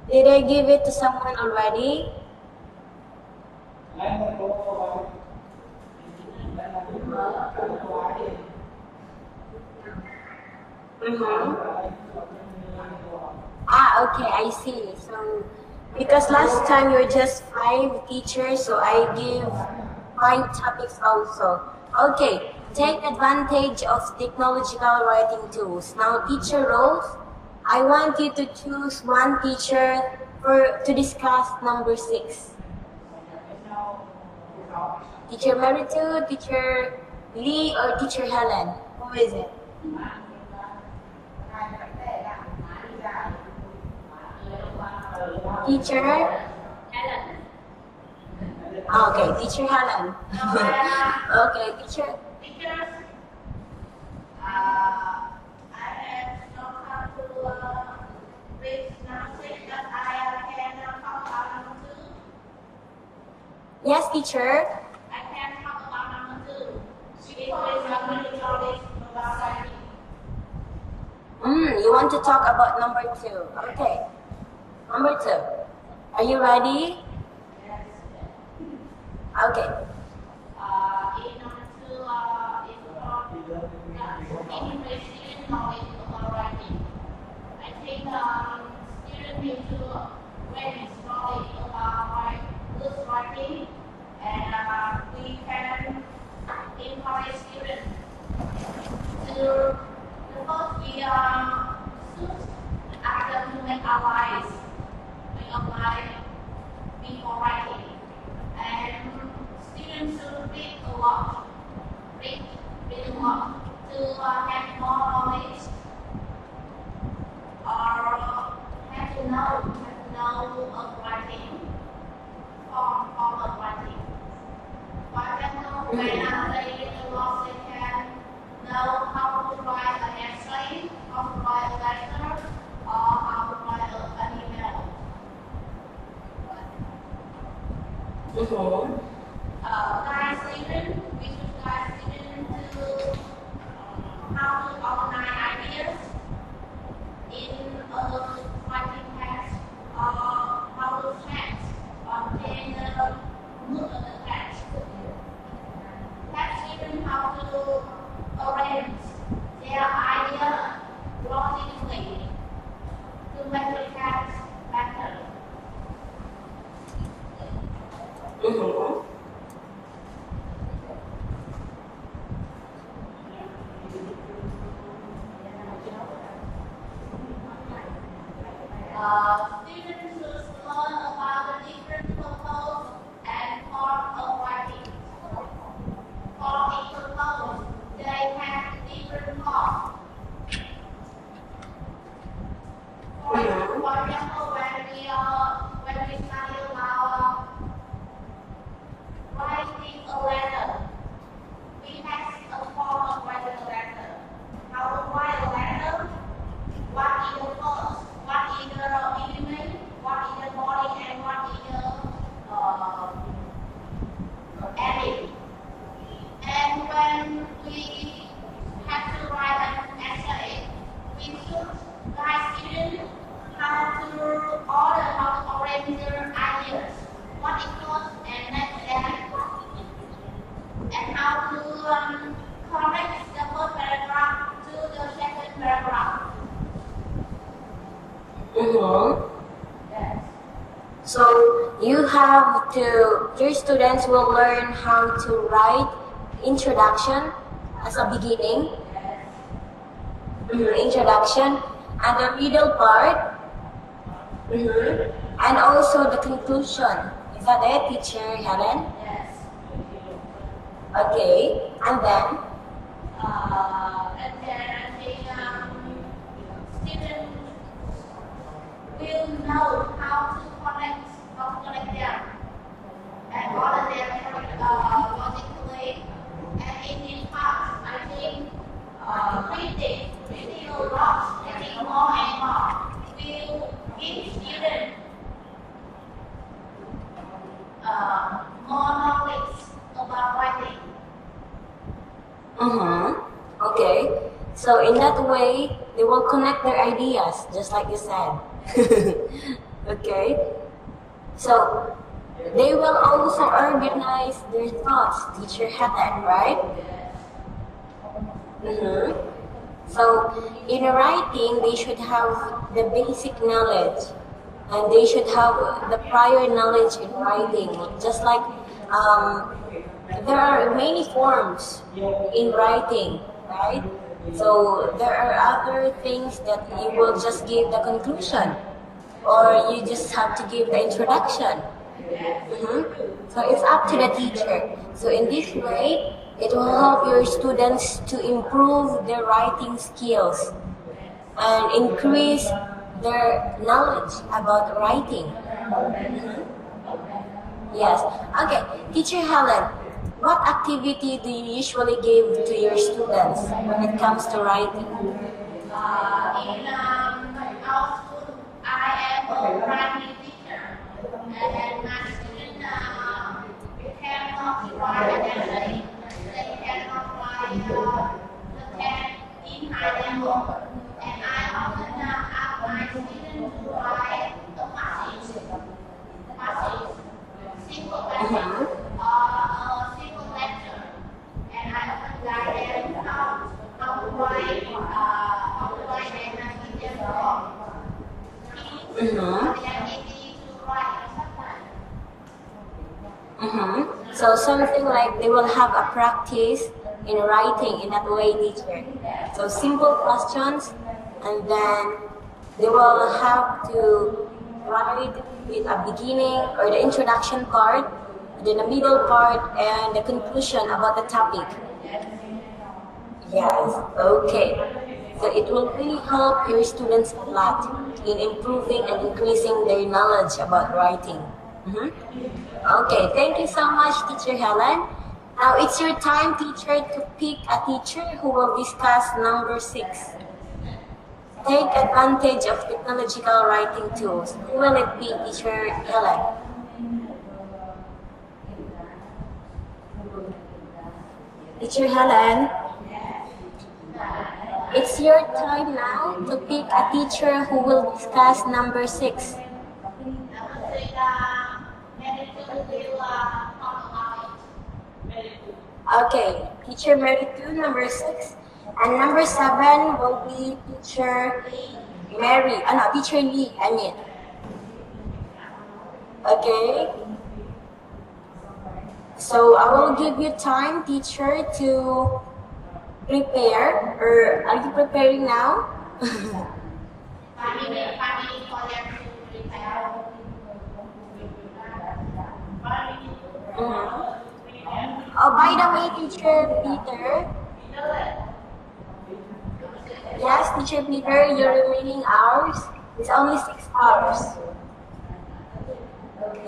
Did I give it to someone already? Okay, I see. So, because last time you're just 5 teachers, so I give 5 topics also. Okay, take advantage of technological writing tools. Now, Teacher Rose, I want you to choose one teacher to discuss number 6. Teacher Meritu, Teacher Lee, or Teacher Helen? Who is it? Teacher Helen. Okay, Teacher Helen. Okay, teacher. Teachers, I have not come to reach number 6, but I can talk about number 2. Yes, teacher. I can talk about number 2. Because I'm going to tell this about writing. You want to talk about number 2. Okay. Number 2. Are you ready? Yes. Okay. In number 2, is about English student knowledge about writing. I think students need to raise knowledge about good writing, and we can encourage students to first we should ask them to make our lives before writing, and students should read a lot, read a lot to have more knowledge, or have to know of writing, form of writing. For example, when they read a lot, they can know how to write an essay, how to write a letter, or how to write an email. Guide students, we should guide students to how to organize ideas in a writing text, or how to check obtain the mood of the text. Teach students how to arrange their idea logically to make the text better. Students should learn about the different purpose and form of writing. For example, they have different forms. For example, when we study about writing a letter, we have a form of writing a letter. How to write a letter? What is the first? What is the beginning? What is the body? And what is the ending? And when we have to write an essay, we should guide students how to order, how to arrange their ideas, what is first and next and how to connect the first paragraph to the second paragraph. Yes. So your students will learn how to write introduction as a beginning, introduction, and the middle part, and also the conclusion. Is that it, Teacher Helen? Yes. Okay, and then? And then the students will know how to connect them and order them logically. And in this part, I think reading a lot, reading more and more will give students more knowledge about writing. Okay. So in that way, they will connect their ideas, just like you said. Okay. So they will also organize their thoughts. Teacher had that, right? So in writing, they should have the basic knowledge, and they should have the prior knowledge in writing. Just like there are many forms in writing, right? So there are other things that you will just give the conclusion, or you just have to give the introduction. So it's up to the teacher. So in this way, it will help your students to improve their writing skills and increase their knowledge about writing. Yes. Okay, Teacher Helen, what activity do you usually give to your students when it comes to writing? In our school, I am a primary teacher, and my students cannot write an essay. They cannot write the text in high level, and I often ask my students to write a passage, simple passage, or simple lecture, and I often guide them how to write and give them form. They are easy to write sometimes. So something like they will have a practice in writing in that way, teacher. So simple questions, and then they will have to write with a beginning or the introduction part, then the middle part, and the conclusion about the topic. Yes, okay. So it will really help your students a lot in improving and increasing their knowledge about writing. Okay, thank you so much, Teacher Helen. Now it's your time, teacher, to pick a teacher who will discuss number 6. Take advantage of technological writing tools. Who will it be, Teacher Helen? Teacher Helen, it's your time now to pick a teacher who will discuss number 6. Okay, Teacher Mary 2, number 6. And number 7 will be Teacher Mary. Teacher Lee, I mean. Okay. So I will give you time, teacher, to prepare. Or are you preparing now? 5 minutes for them. Oh, by the way, Teacher Peter. Yes, Teacher Peter, your remaining hours is only 6 hours.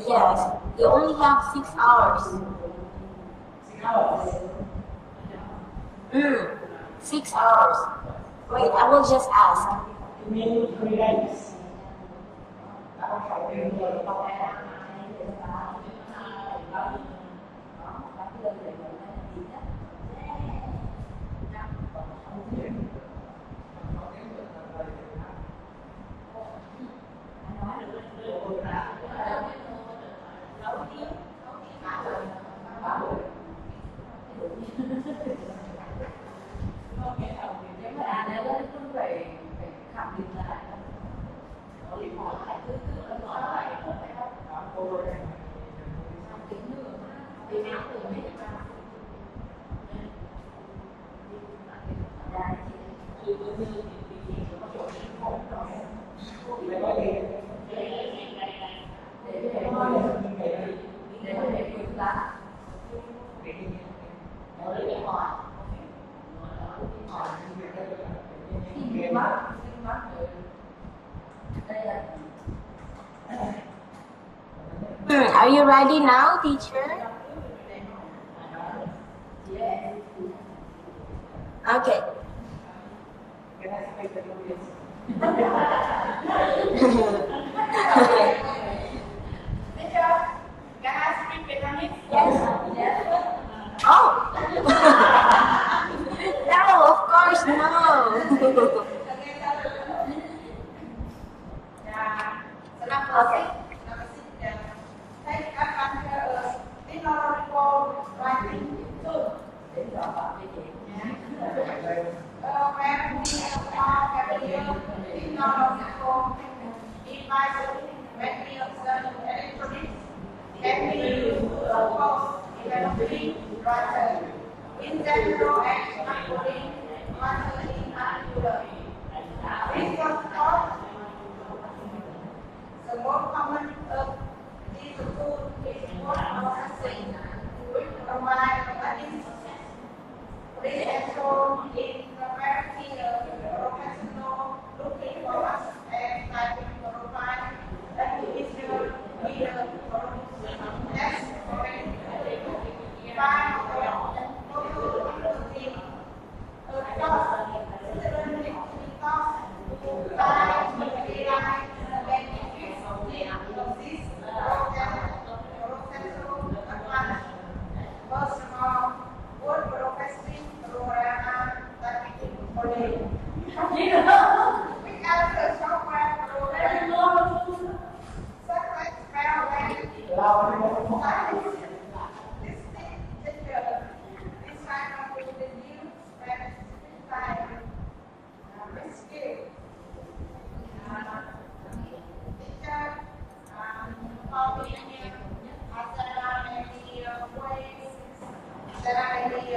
Yes, you only have 6 hours. 6 hours. Wait, I will just ask. You mean 3 days? Are you ready now, teacher? Okay. Teacher, can I speak Vietnamese? Yes. Oh. No, of course no. Okay. Take advantage honorable writing tool. When we are when we observe electronics, can be used to oppose developing writer. In general, and according writer in particular. This was taught the most common of these tools is word processing, which provides an example in the very professional looking for us and typing profile that individual reader that's correct. Five photo including a cost, student cost, five AI benefits of this processor advantage. First of all, word processing program that we can follow. We have the software program. Software spell this time of the new Spanish time. Skill. Teacher, copy here. There are many ways. There are many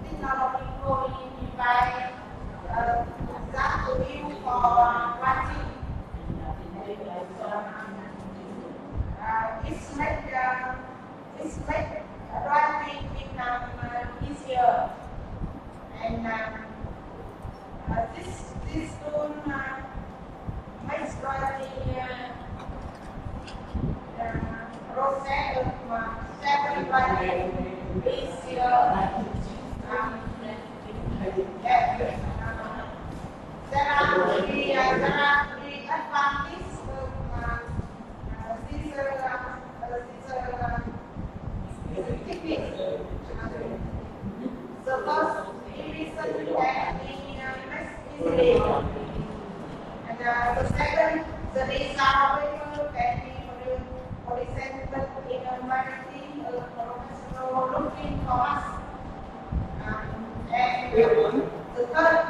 technological device that to use for writing. It's make writing become easier, and this tool makes writing process of several writing easier. There are three advantages of this technique. The first reason that we makes easily, and the second, the result can be presented in a variety of professional looking for us. And the third,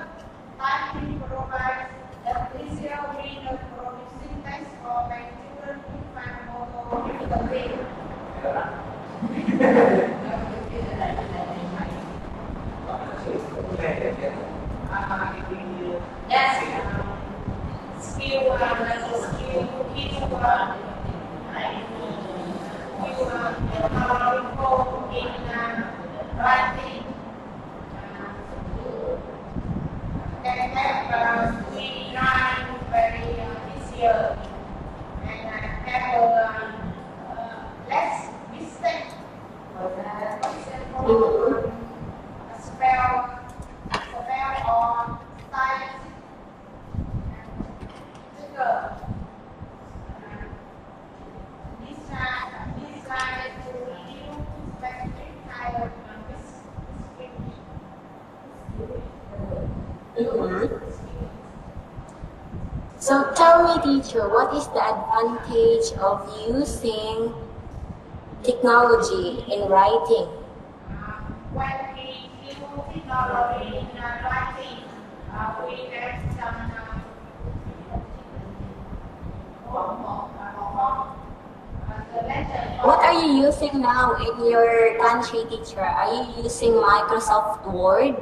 typing provides an easier way of producing text for my children to find more difficulty. Yes, skill, skill, info in writing. They have we write very easier and have less mistake. Spell or style. So tell me, teacher, what is the advantage of using technology in writing? When we use technology in writing, we have some What are you using now in your country, teacher? Are you using Microsoft Word?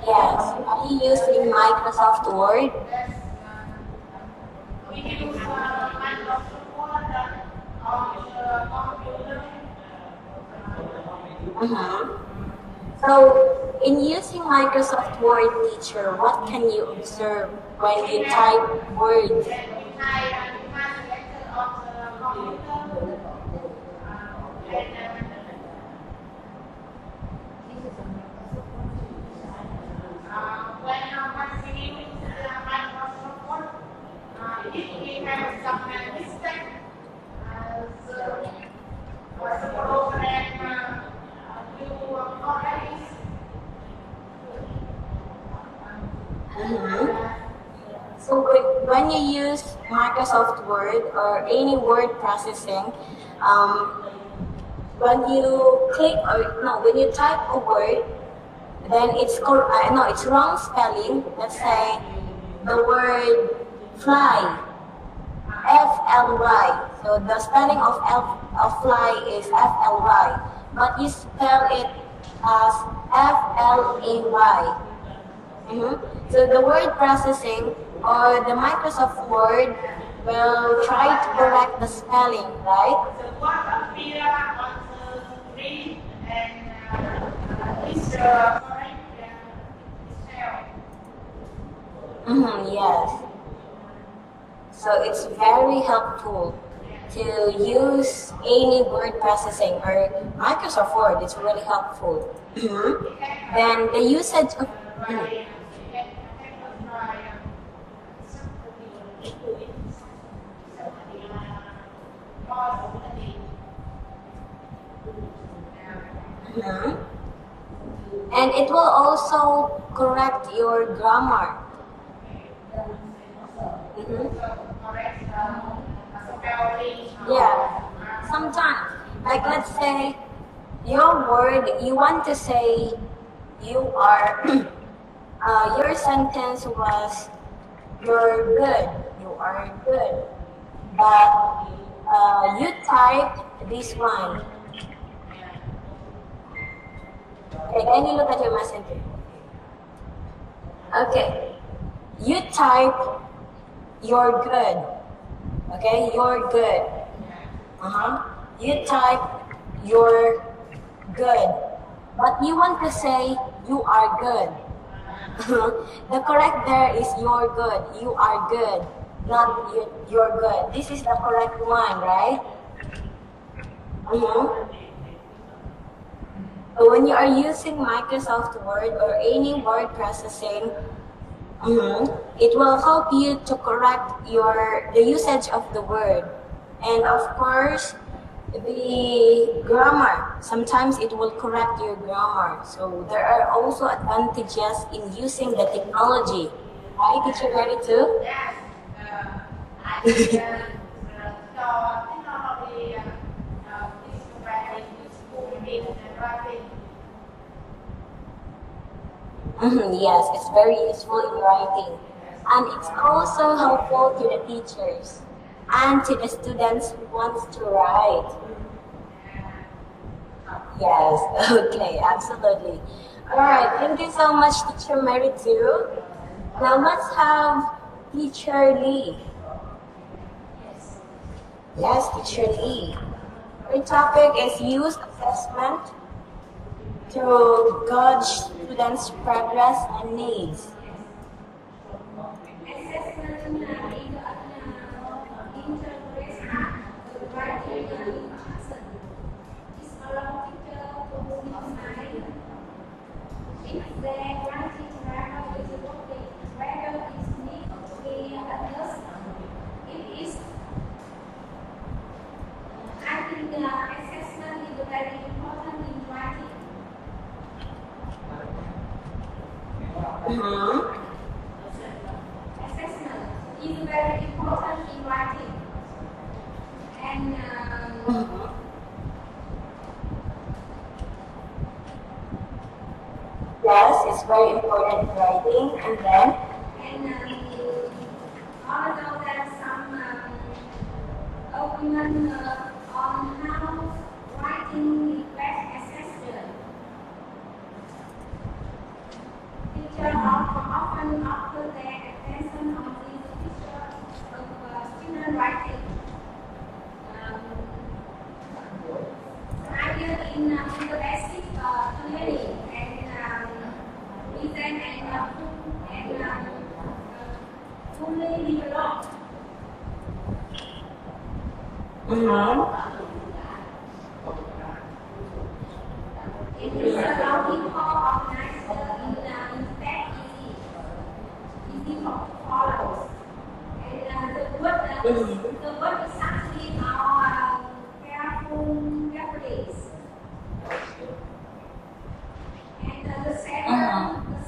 Yes. Are you using Microsoft Word? we use Microsoft Word on the computer. So, in using Microsoft Word, teacher, what can you observe when you type words? When we type letter on the computer, when we use Microsoft Word, if we have some mistake, the program do correct. So when you use Microsoft Word or any word processing, when you click or no, when you type a word, then it's wrong spelling. Let's say the word fly, F-L-Y. So the spelling of fly is F-L-Y, but you spell it as F-L-A-Y. So the word processing or the Microsoft Word will try to correct the spelling, right? The word appear on the screen and is correct spell. Yes. So it's very helpful to use any word processing or Microsoft Word. It's really helpful. Then the usage of and it will also correct your grammar. Yeah, sometimes, like let's say your word, you want to say you are, your sentence was you're good, you are good, but you type this one. Okay, can you look at your messenger? Okay, you type you're good. Okay, you're good. You type you're good, but you want to say you are good. The correct there is you're good. You are good, not you're good. This is the correct one, right? So when you are using Microsoft Word or any word processing, it will help you to correct the usage of the word. And of course, the grammar. Sometimes it will correct your grammar. So there are also advantages in using the technology. Right, Teacher Mary too? Yes. I think technology is very useful in writing. Yes, it's very useful in writing. And it's also helpful to the teachers and to the students who want to write. Yes, okay, absolutely. Alright, thank you so much, Teacher Mary too. Now let's have Teacher Lee. Yes, teacher Lee. Our topic is use assessment to gauge students' progress and needs. Assessment itu interpret the writing instruction. Is allow teacher to define if their writing grammar is working, whether it needs to be adjusted. It is. I think assessment is very important in writing. Assessment is very important in writing. And Yes, it's very important in writing. And then, although there are some opinion on how writing is best assessed, teachers often offer their attention on the feature of student writing. Idea in the basic theory and reason and fully developed. It is allowing for organizer in fact easy to follow. And the word is actually our careful and the sentence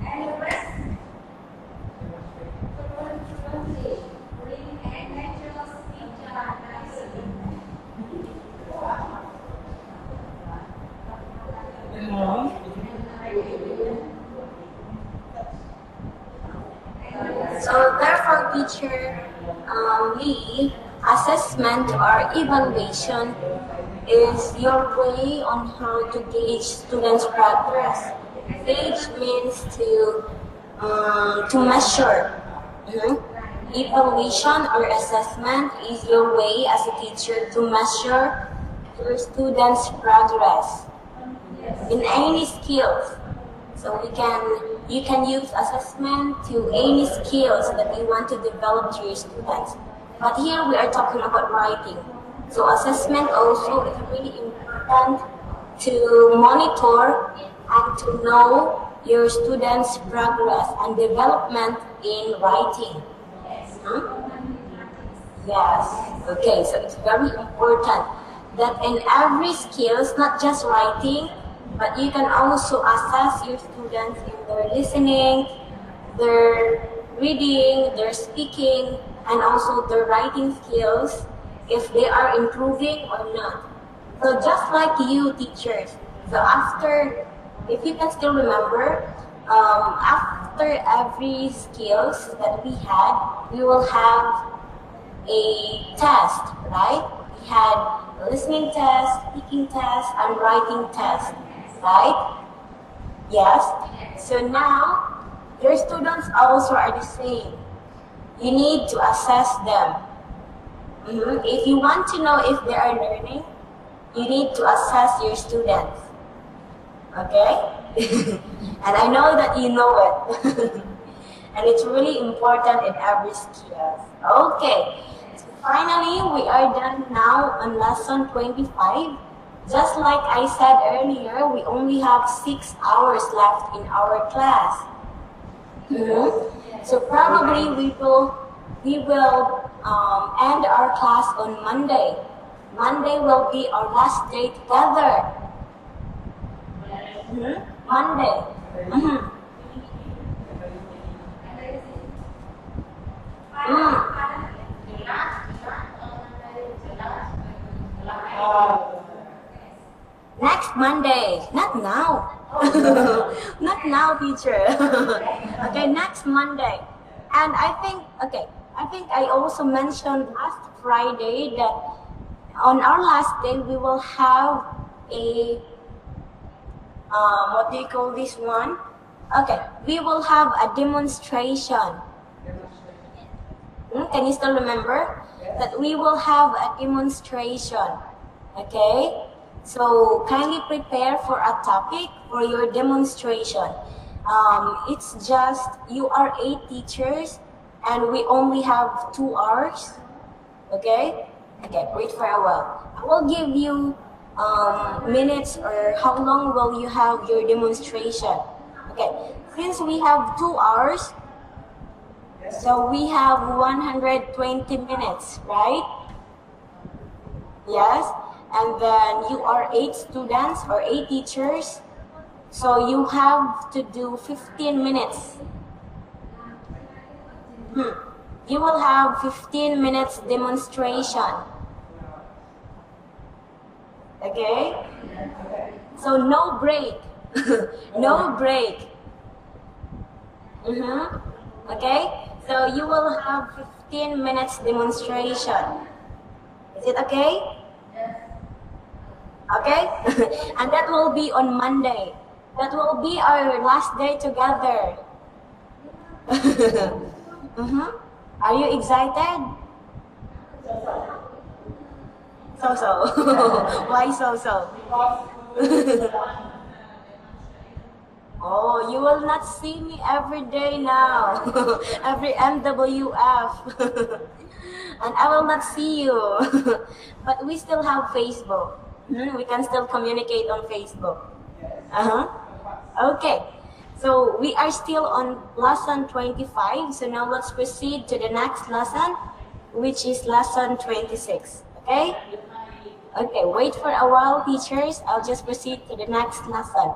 and the rest fluently reading and natural speech so therefore, teacher Lee, assessment or evaluation is your way on how to gauge students' progress. Gauge means to measure. Evaluation or assessment is your way as a teacher to measure your students' progress in any skills. So you can use assessment to any skills that you want to develop to your students. But here we are talking about writing. So assessment also is really important to monitor and to know your students' progress and development in writing. Yes. Okay, so it's very important that in every skills, not just writing, but you can also assess your students in their listening, their reading, their speaking, and also their writing skills, if they are improving or not. So just like you teachers, so after, if you can still remember, after every skills that we had, we will have a test, right? We had a listening test, speaking test, and writing test, right? Yes. So now, your students also are the same. You need to assess them. If you want to know if they are learning, you need to assess your students. Okay? And I know that you know it. And it's really important in every skill. Okay. So finally, we are done now on lesson 25. Just like I said earlier, we only have 6 hours left in our class. So probably we will end our class on Monday. Monday will be our last day together. Monday. Next Monday, not now. Not now, teacher. Okay, next Monday. And I think I also mentioned last Friday that on our last day we will have a what do you call this one? Okay, we will have a demonstration. Can you still remember that we will have a demonstration? Okay, so kindly prepare for a topic for your demonstration. It's just you are 8 teachers and we only have 2 hours. Okay, wait for a while. I will give you minutes or how long will you have your demonstration. Okay, since we have 2 hours, so we have 120 minutes, right? Yes, and then you are 8 students or 8 teachers, so you have to do 15 minutes. You will have 15 minutes demonstration. Okay? So no break. No break. Okay? So you will have 15 minutes demonstration. Is it okay? Okay? And that will be on Monday. That will be our last day together. Are you excited? So. Why so? Oh, you will not see me every day now. Every MWF. And I will not see you. But we still have Facebook. We can still communicate on Facebook. Okay. So we are still on lesson 25. So now let's proceed to the next lesson, which is lesson 26. Okay? Okay, wait for a while, teachers. I'll just proceed to the next lesson.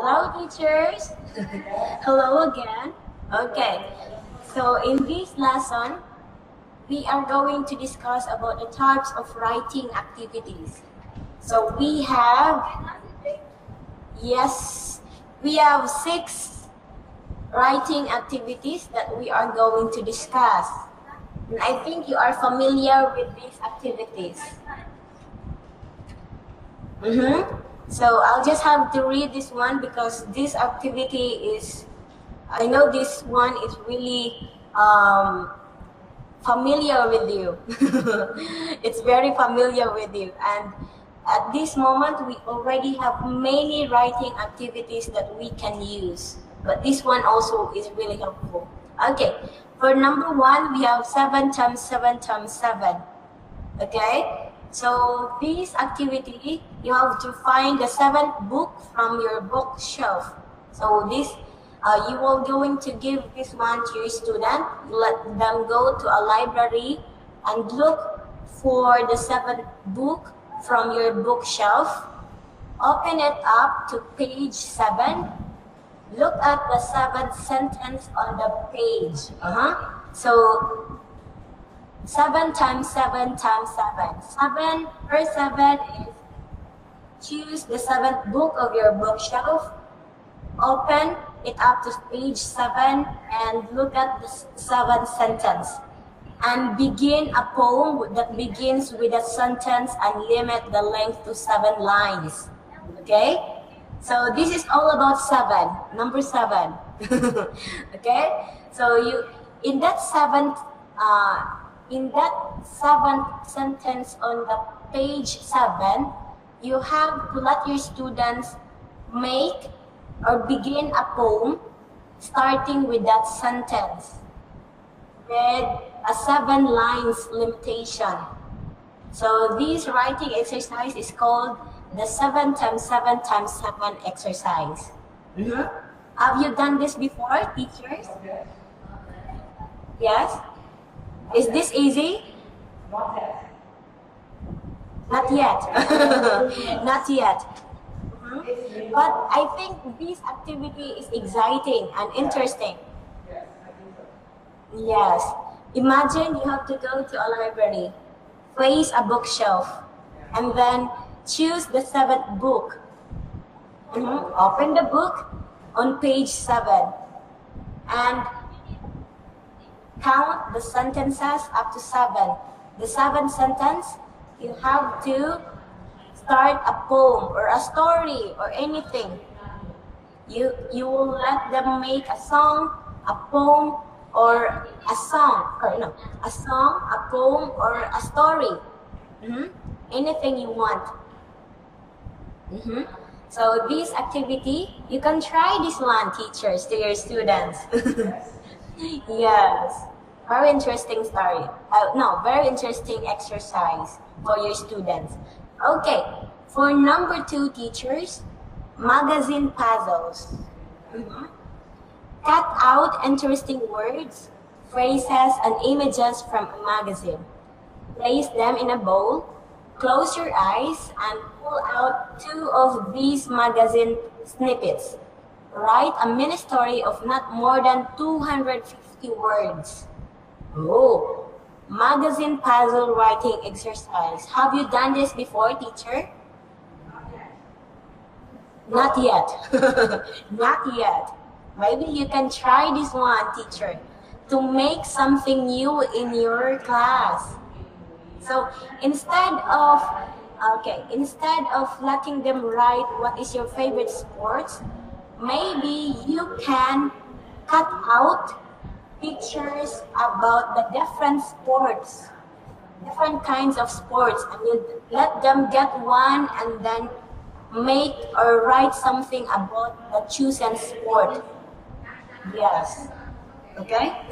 Hello, teachers. Hello again. Okay, so in this lesson, we are going to discuss about the types of writing activities. So we have, we have 6 writing activities that we are going to discuss. And I think you are familiar with these activities. So I'll just have to read this one because this activity is, I know this one is really familiar with you. It's very familiar with you. And at this moment, we already have many writing activities that we can use. But this one also is really helpful. Okay, for number 1, we have 7 times 7 times 7. Okay? So this activity, you have to find the 7th book from your bookshelf. So this, you are going to give this one to your student. Let them go to a library and look for the 7th book from your bookshelf. Open it up to page 7. Look at the 7th sentence on the page. So 7 times 7 times 7. 7 per 7 is, choose the 7th book of your bookshelf, open it up to page 7 and look at the 7th sentence. And begin a poem that begins with a sentence and limit the length to 7 lines. Okay? So this is all about 7, number 7. Okay? So you, in that 7th sentence on the page 7, you have to let your students make or begin a poem starting with that sentence with a 7 lines limitation. So this writing exercise is called the 7 times 7 times 7 exercise. Have you done this before, teachers? Yes? Is this easy? Not yet. Not yet. Not yet. But I think this activity is exciting and interesting. Yes. Imagine you have to go to a library, face a bookshelf, and then choose the 7th book. Open the book on page 7 and count the sentences up to 7. The 7th sentence, you have to start a poem or a story or anything. You will let them make a song, a poem, or a song, a poem, or a story. Anything you want. So this activity, you can try this one, teachers, to your students. Yes, very interesting story. Very interesting exercise for your students. Okay, for number 2, teachers, magazine puzzles. Cut out interesting words, phrases, and images from a magazine. Place them in a bowl, close your eyes, and pull out 2 of these magazine snippets. Write a mini story of not more than 250 words. Oh, magazine puzzle writing exercise. Have you done this before, teacher? Not yet. Not yet. Maybe you can try this one, teacher, to make something new in your class. So instead of letting them write what is your favorite sports, maybe you can cut out pictures about the different sports, different kinds of sports, and you let them get one and then make or write something about the chosen sport. Yes. Okay?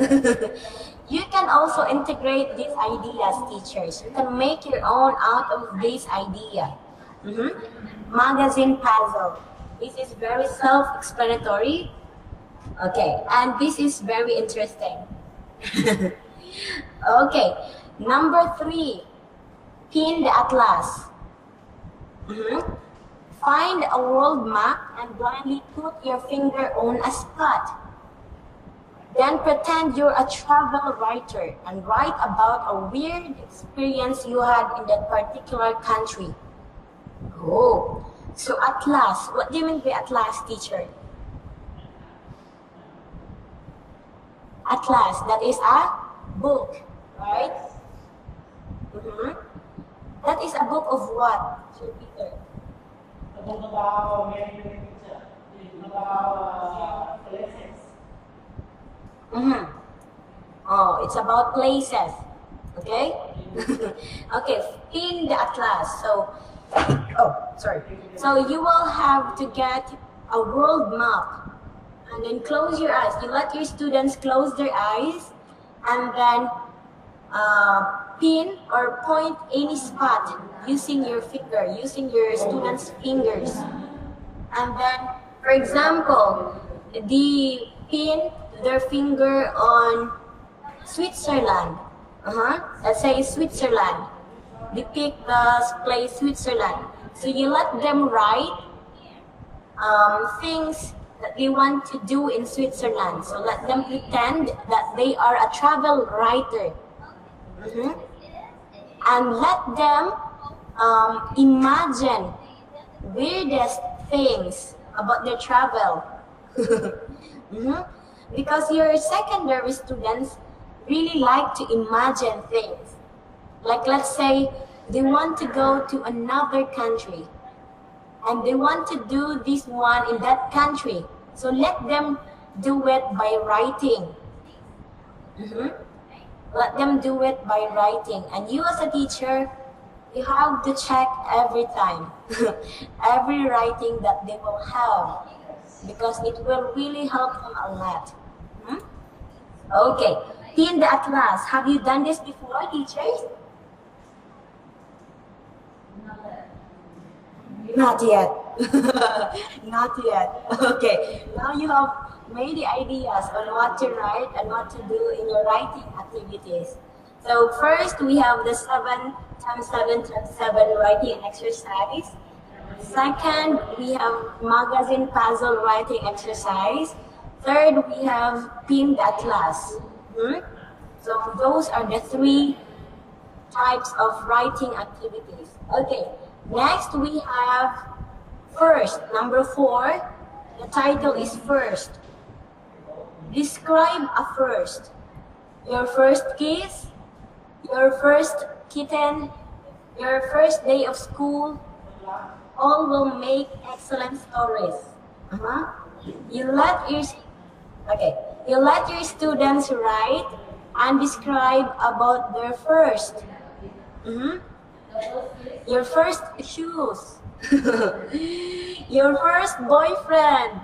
You can also integrate these ideas, teachers. You can make your own out of this idea. Magazine puzzle. This is very self-explanatory. Okay, and this is very interesting. Okay, number 3, pin the atlas. Find a world map and blindly put your finger on a spot. Then pretend you're a travel writer and write about a weird experience you had in that particular country. Oh, so atlas. What do you mean by atlas, teacher? Atlas, that is a book, right? That is a book of what, Sir Peter? A book about many pictures, about places. Oh, it's about places. Okay? Okay, in the atlas. So you will have to get a world map and then close your eyes. You let your students close their eyes and then pin or point any spot using your finger, using your students' fingers. And then, for example, the pin their finger on Switzerland. Let's say Switzerland. They pick the place Switzerland. So you let them write things that they want to do in Switzerland. So let them pretend that they are a travel writer. And let them imagine weirdest things about their travel. Because your secondary students really like to imagine things. Like, let's say they want to go to another country and they want to do this one in that country. So let them do it by writing. Let them do it by writing. And you as a teacher, you have to check every time, every writing that they will have, because it will really help them a lot. Okay, pin the atlas. Have you done this before, teachers? Not yet. Not yet. Okay, now you have made the ideas on what to write and what to do in your writing activities. So first we have the 7 times 7 times 7 writing exercise. Second, we have magazine puzzle writing exercise. Third, we have pinned atlas. So those are the three types of writing activities. Okay, next we have first, number 4. The title is first. Describe a first. Your first kiss, your first kitten, your first day of school, all will make excellent stories. You let your students write and describe about their first. Your first shoes. Your first boyfriend.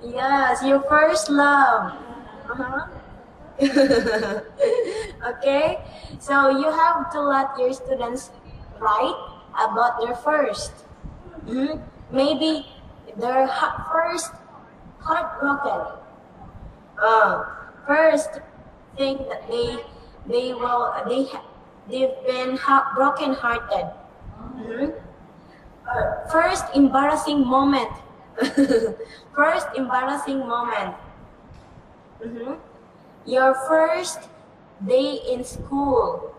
Yes, your first love. Okay, so you have to let your students write about their first. Maybe their first heartbroken. First thing that they've been broken hearted. First embarrassing moment. First embarrassing moment. Your first day in school.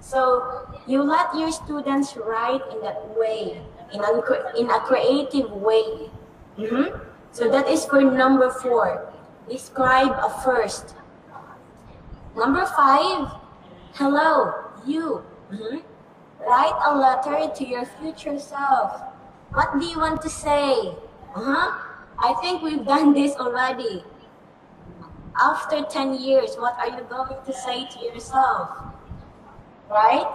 So you let your students write in that way, in a creative way. So that is for number 4. Describe a first. Number 5, hello, you. Write a letter to your future self. What do you want to say? I think we've done this already. After 10 years, what are you going to say to yourself? Right?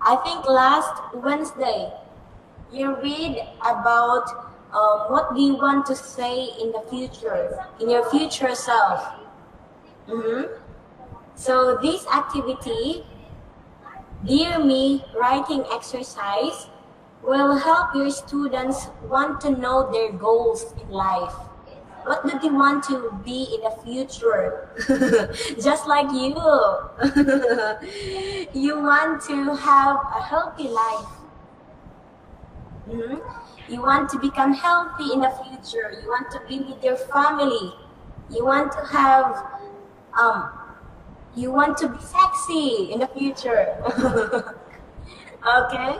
I think last Wednesday, you read about what do you want to say in the future, in your future self. So this activity, Dear Me writing exercise, will help your students want to know their goals in life. What do they want to be in the future? Just like you. You want to have a healthy life. You want to become healthy in the future. You want to be with your family. You want to have, you want to be sexy in the future. Okay?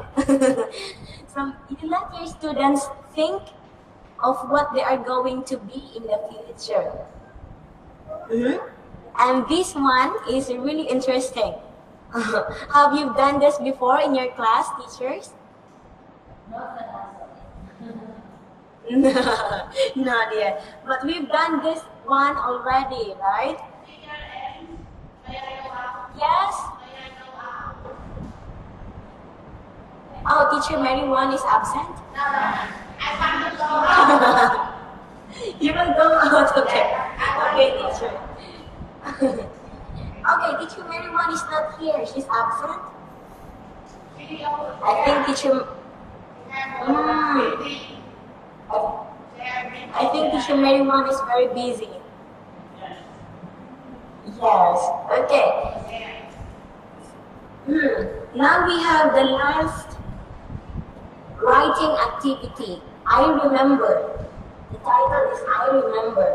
So you let your students think of what they are going to be in the future. And this one is really interesting. Have you done this before in your class, teachers? Not yet. But we've done this one already, right? Yes? Oh, Teacher Mary 1 is absent? You will go out, okay. Okay, teacher. Okay, Teacher Mary 1 is not here. She's absent. I think Teacher... I think Teacher Mary 1 is very busy. Yes, okay. Now we have the last writing activity. I remember. The title is I remember.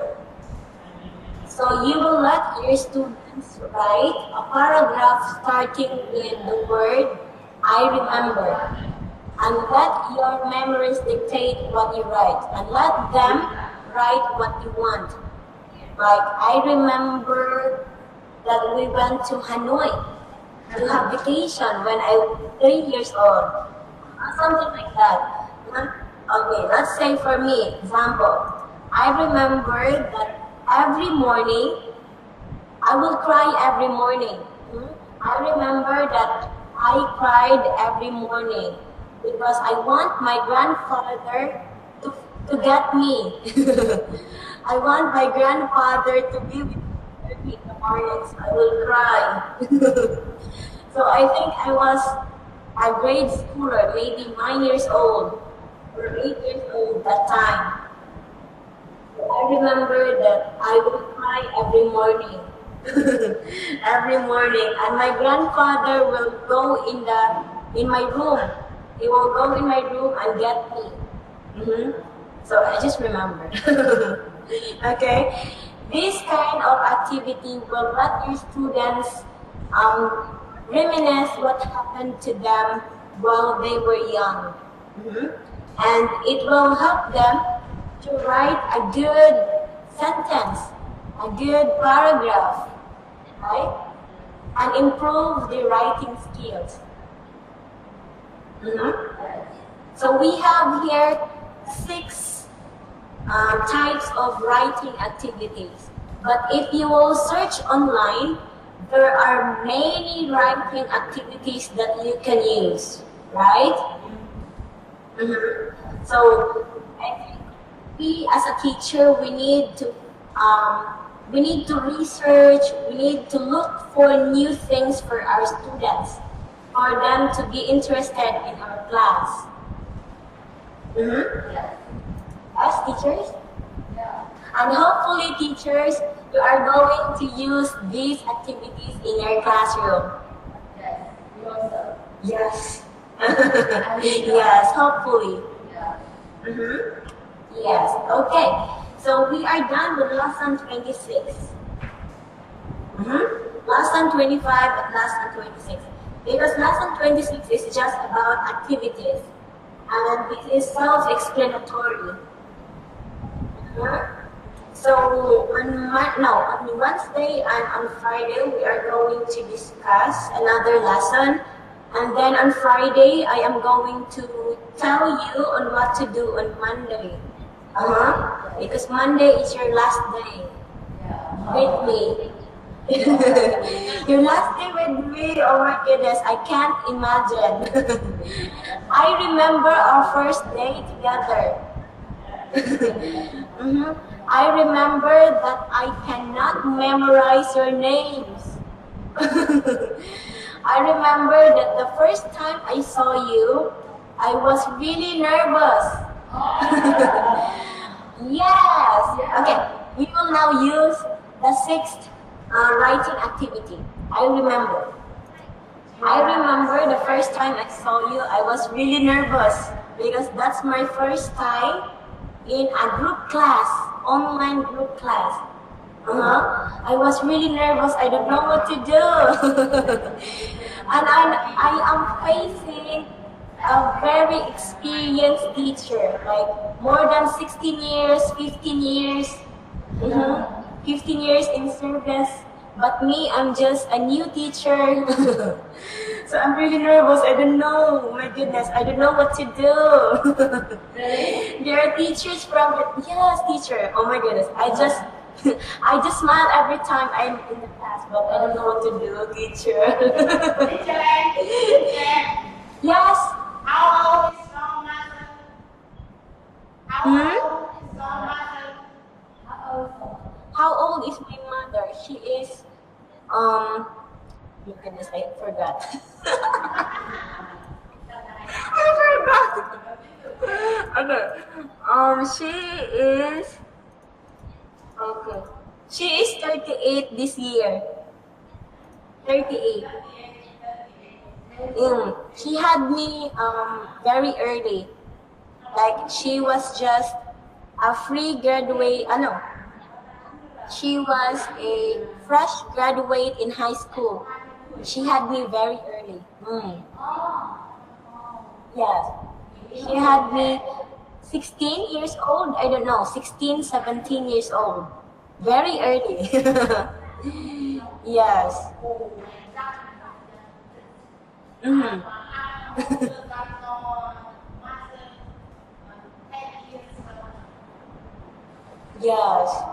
So you will let your students write a paragraph starting with the word I remember. And let your memories dictate what you write. And let them write what you want. Like, I remember that we went to Hanoi to have vacation when I was 3 years old. Something like that. Okay, let's say for me, example, I remember that every morning, I will cry every morning. I remember that I cried every morning because I want my grandfather to get me. I want my grandfather to be with me in the mornings. I will cry. So I think I was a grade schooler, maybe 9 years old or 8 years old that time. So I remember that I would cry every morning every morning. And my grandfather will go in my room. He will go in my room and get me. So I just remember. Okay, this kind of activity will let your students reminisce what happened to them while they were young. And it will help them to write a good sentence, a good paragraph, right? And improve their writing skills. So we have here 6 types of writing activities. But if you will search online, there are many writing activities that you can use, right? So I think we as a teacher, we need to research, we need to look for new things for our students, for them to be interested in our class. As teachers? And hopefully teachers, you are going to use these activities in your classroom. Yes. Yes, hopefully. Yes, okay. So we are done with lesson 26. Lesson 25 and lesson 26. Because lesson 26 is just about activities. And it is self-explanatory. So on Wednesday and on Friday, we are going to discuss another lesson. And then on Friday, I am going to tell you on what to do on Monday. Because Monday is your last day with me. Your last day with me, oh my goodness, I can't imagine. I remember our first day together. I remember that I cannot memorize your names. I remember that the first time I saw you, I was really nervous. Yes. Okay, we will now use the 6th writing activity. I remember the first time I saw you, I was really nervous because that's my first time in a group class, online group class. I was really nervous. I don't know what to do. And I am facing a very experienced teacher, like more than 16 years, 15 years, 15 years in service. But me, I'm just a new teacher. So I'm really nervous. I don't know. Oh my goodness, I don't know what to do. There are teachers from the, yes, teacher. Oh my goodness, I just smile every time I'm in the class, but I don't know what to do, teacher. Yes. How old is your mother? How old is your mother? How old is my mother? She is, oh goodness, I forgot. I forgot. Okay. She is, okay. She is 38 this year. 38. She had me very early. Like she was just a free graduate. No. She was a fresh graduate in high school. She had me very early. Yes. She had me 16 years old. I don't know, 16, 17 years old. Very early. Yes. Yes.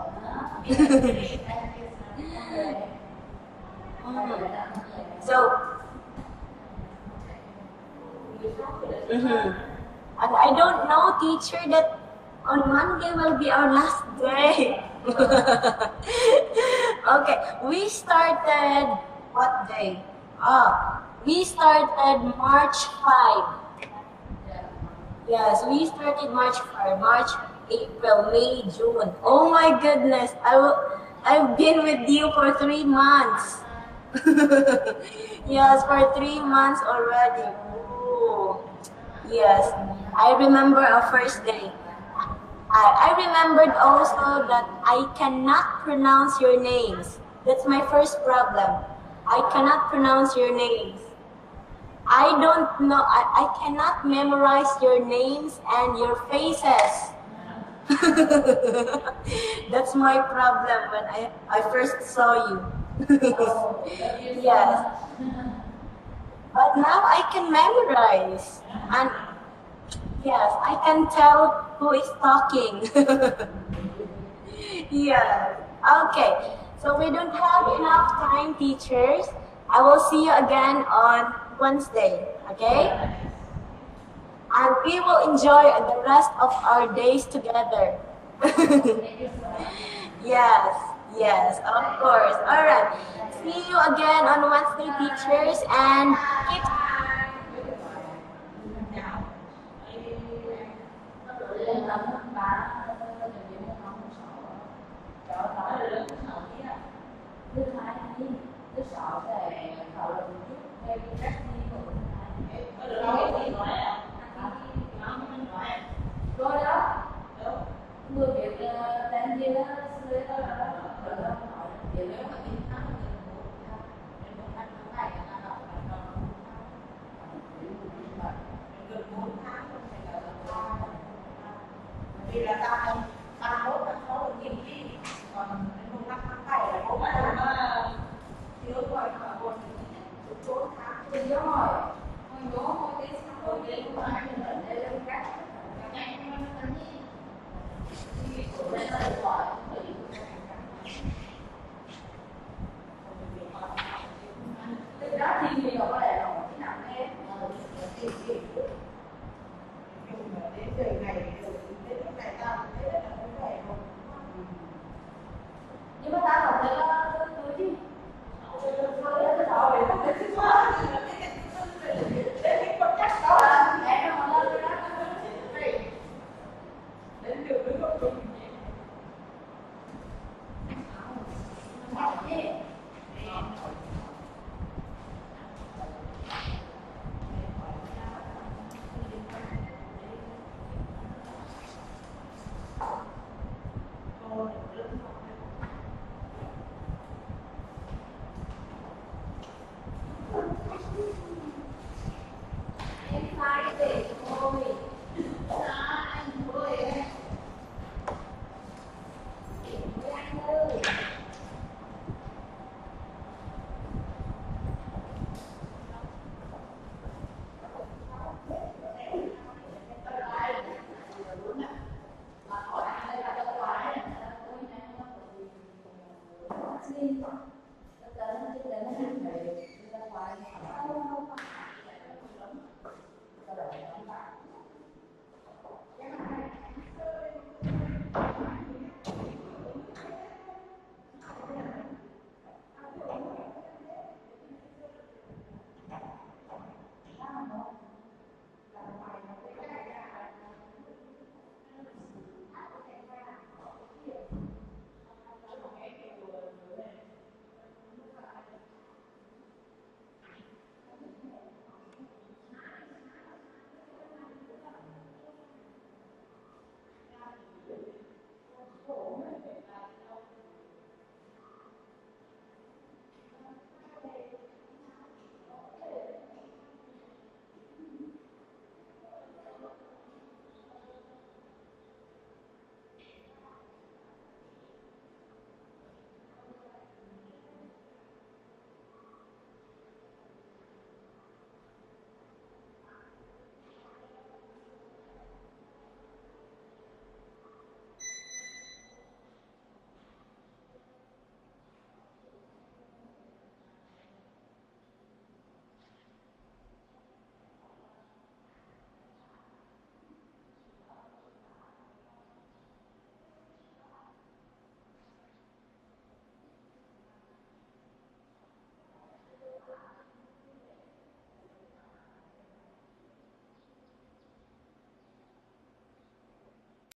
So, and I don't know, teacher, that on Monday will be our last day. Okay, we started what day? We started March 5. Yes, we started March 5. March, April, May, June. Oh my goodness, I've been with you for 3 months. Yes, for 3 months already. Ooh. Yes, I remember our first day. I remembered also that I cannot pronounce your names. That's my first problem. I cannot pronounce your names. I don't know, I cannot memorize your names and your faces. That's my problem when I first saw you. Yes. But now I can memorize. And yes, I can tell who is talking. Yeah. Okay. So we don't have enough time, teachers. I will see you again on Wednesday. Okay? And we will enjoy the rest of our days together. Yes. Yes, of course. All right. See you again on Wednesday, teachers, and keep lên năm lớp 3 làm gì mà không sợ trời ơi lớn sợ chứ thứ hai đi thứ sợ về thầu là chút theo cách đi của rồi đó người Việt đang đi đó xưa đó là rồi đó hỏi thì nếu mà đi thắng thì mình muốn ăn tháng này là đọc là được 4 tháng không phải là vì là ta 31 tháng 6 là nhiệm kỳ, còn mùng 5 tháng 7 là 4 tháng thiếu rồi khoảng 4 tháng thì nhớ rồi nhớ thôi cái xong rồi cái cũng phải mình ở đây lên cách nhanh hơn cái gì thì cũng phải là gọi từ đó thì mình có thể là một cái nặng em đến từ ngày đến lúc này ta thấy rất là vui vẻ rồi nhưng mà ta không thấy là tôi chứ Hãy subscribe cho kênh Ghiền Mì Gõ để không bỏ lỡ những video hấp dẫn.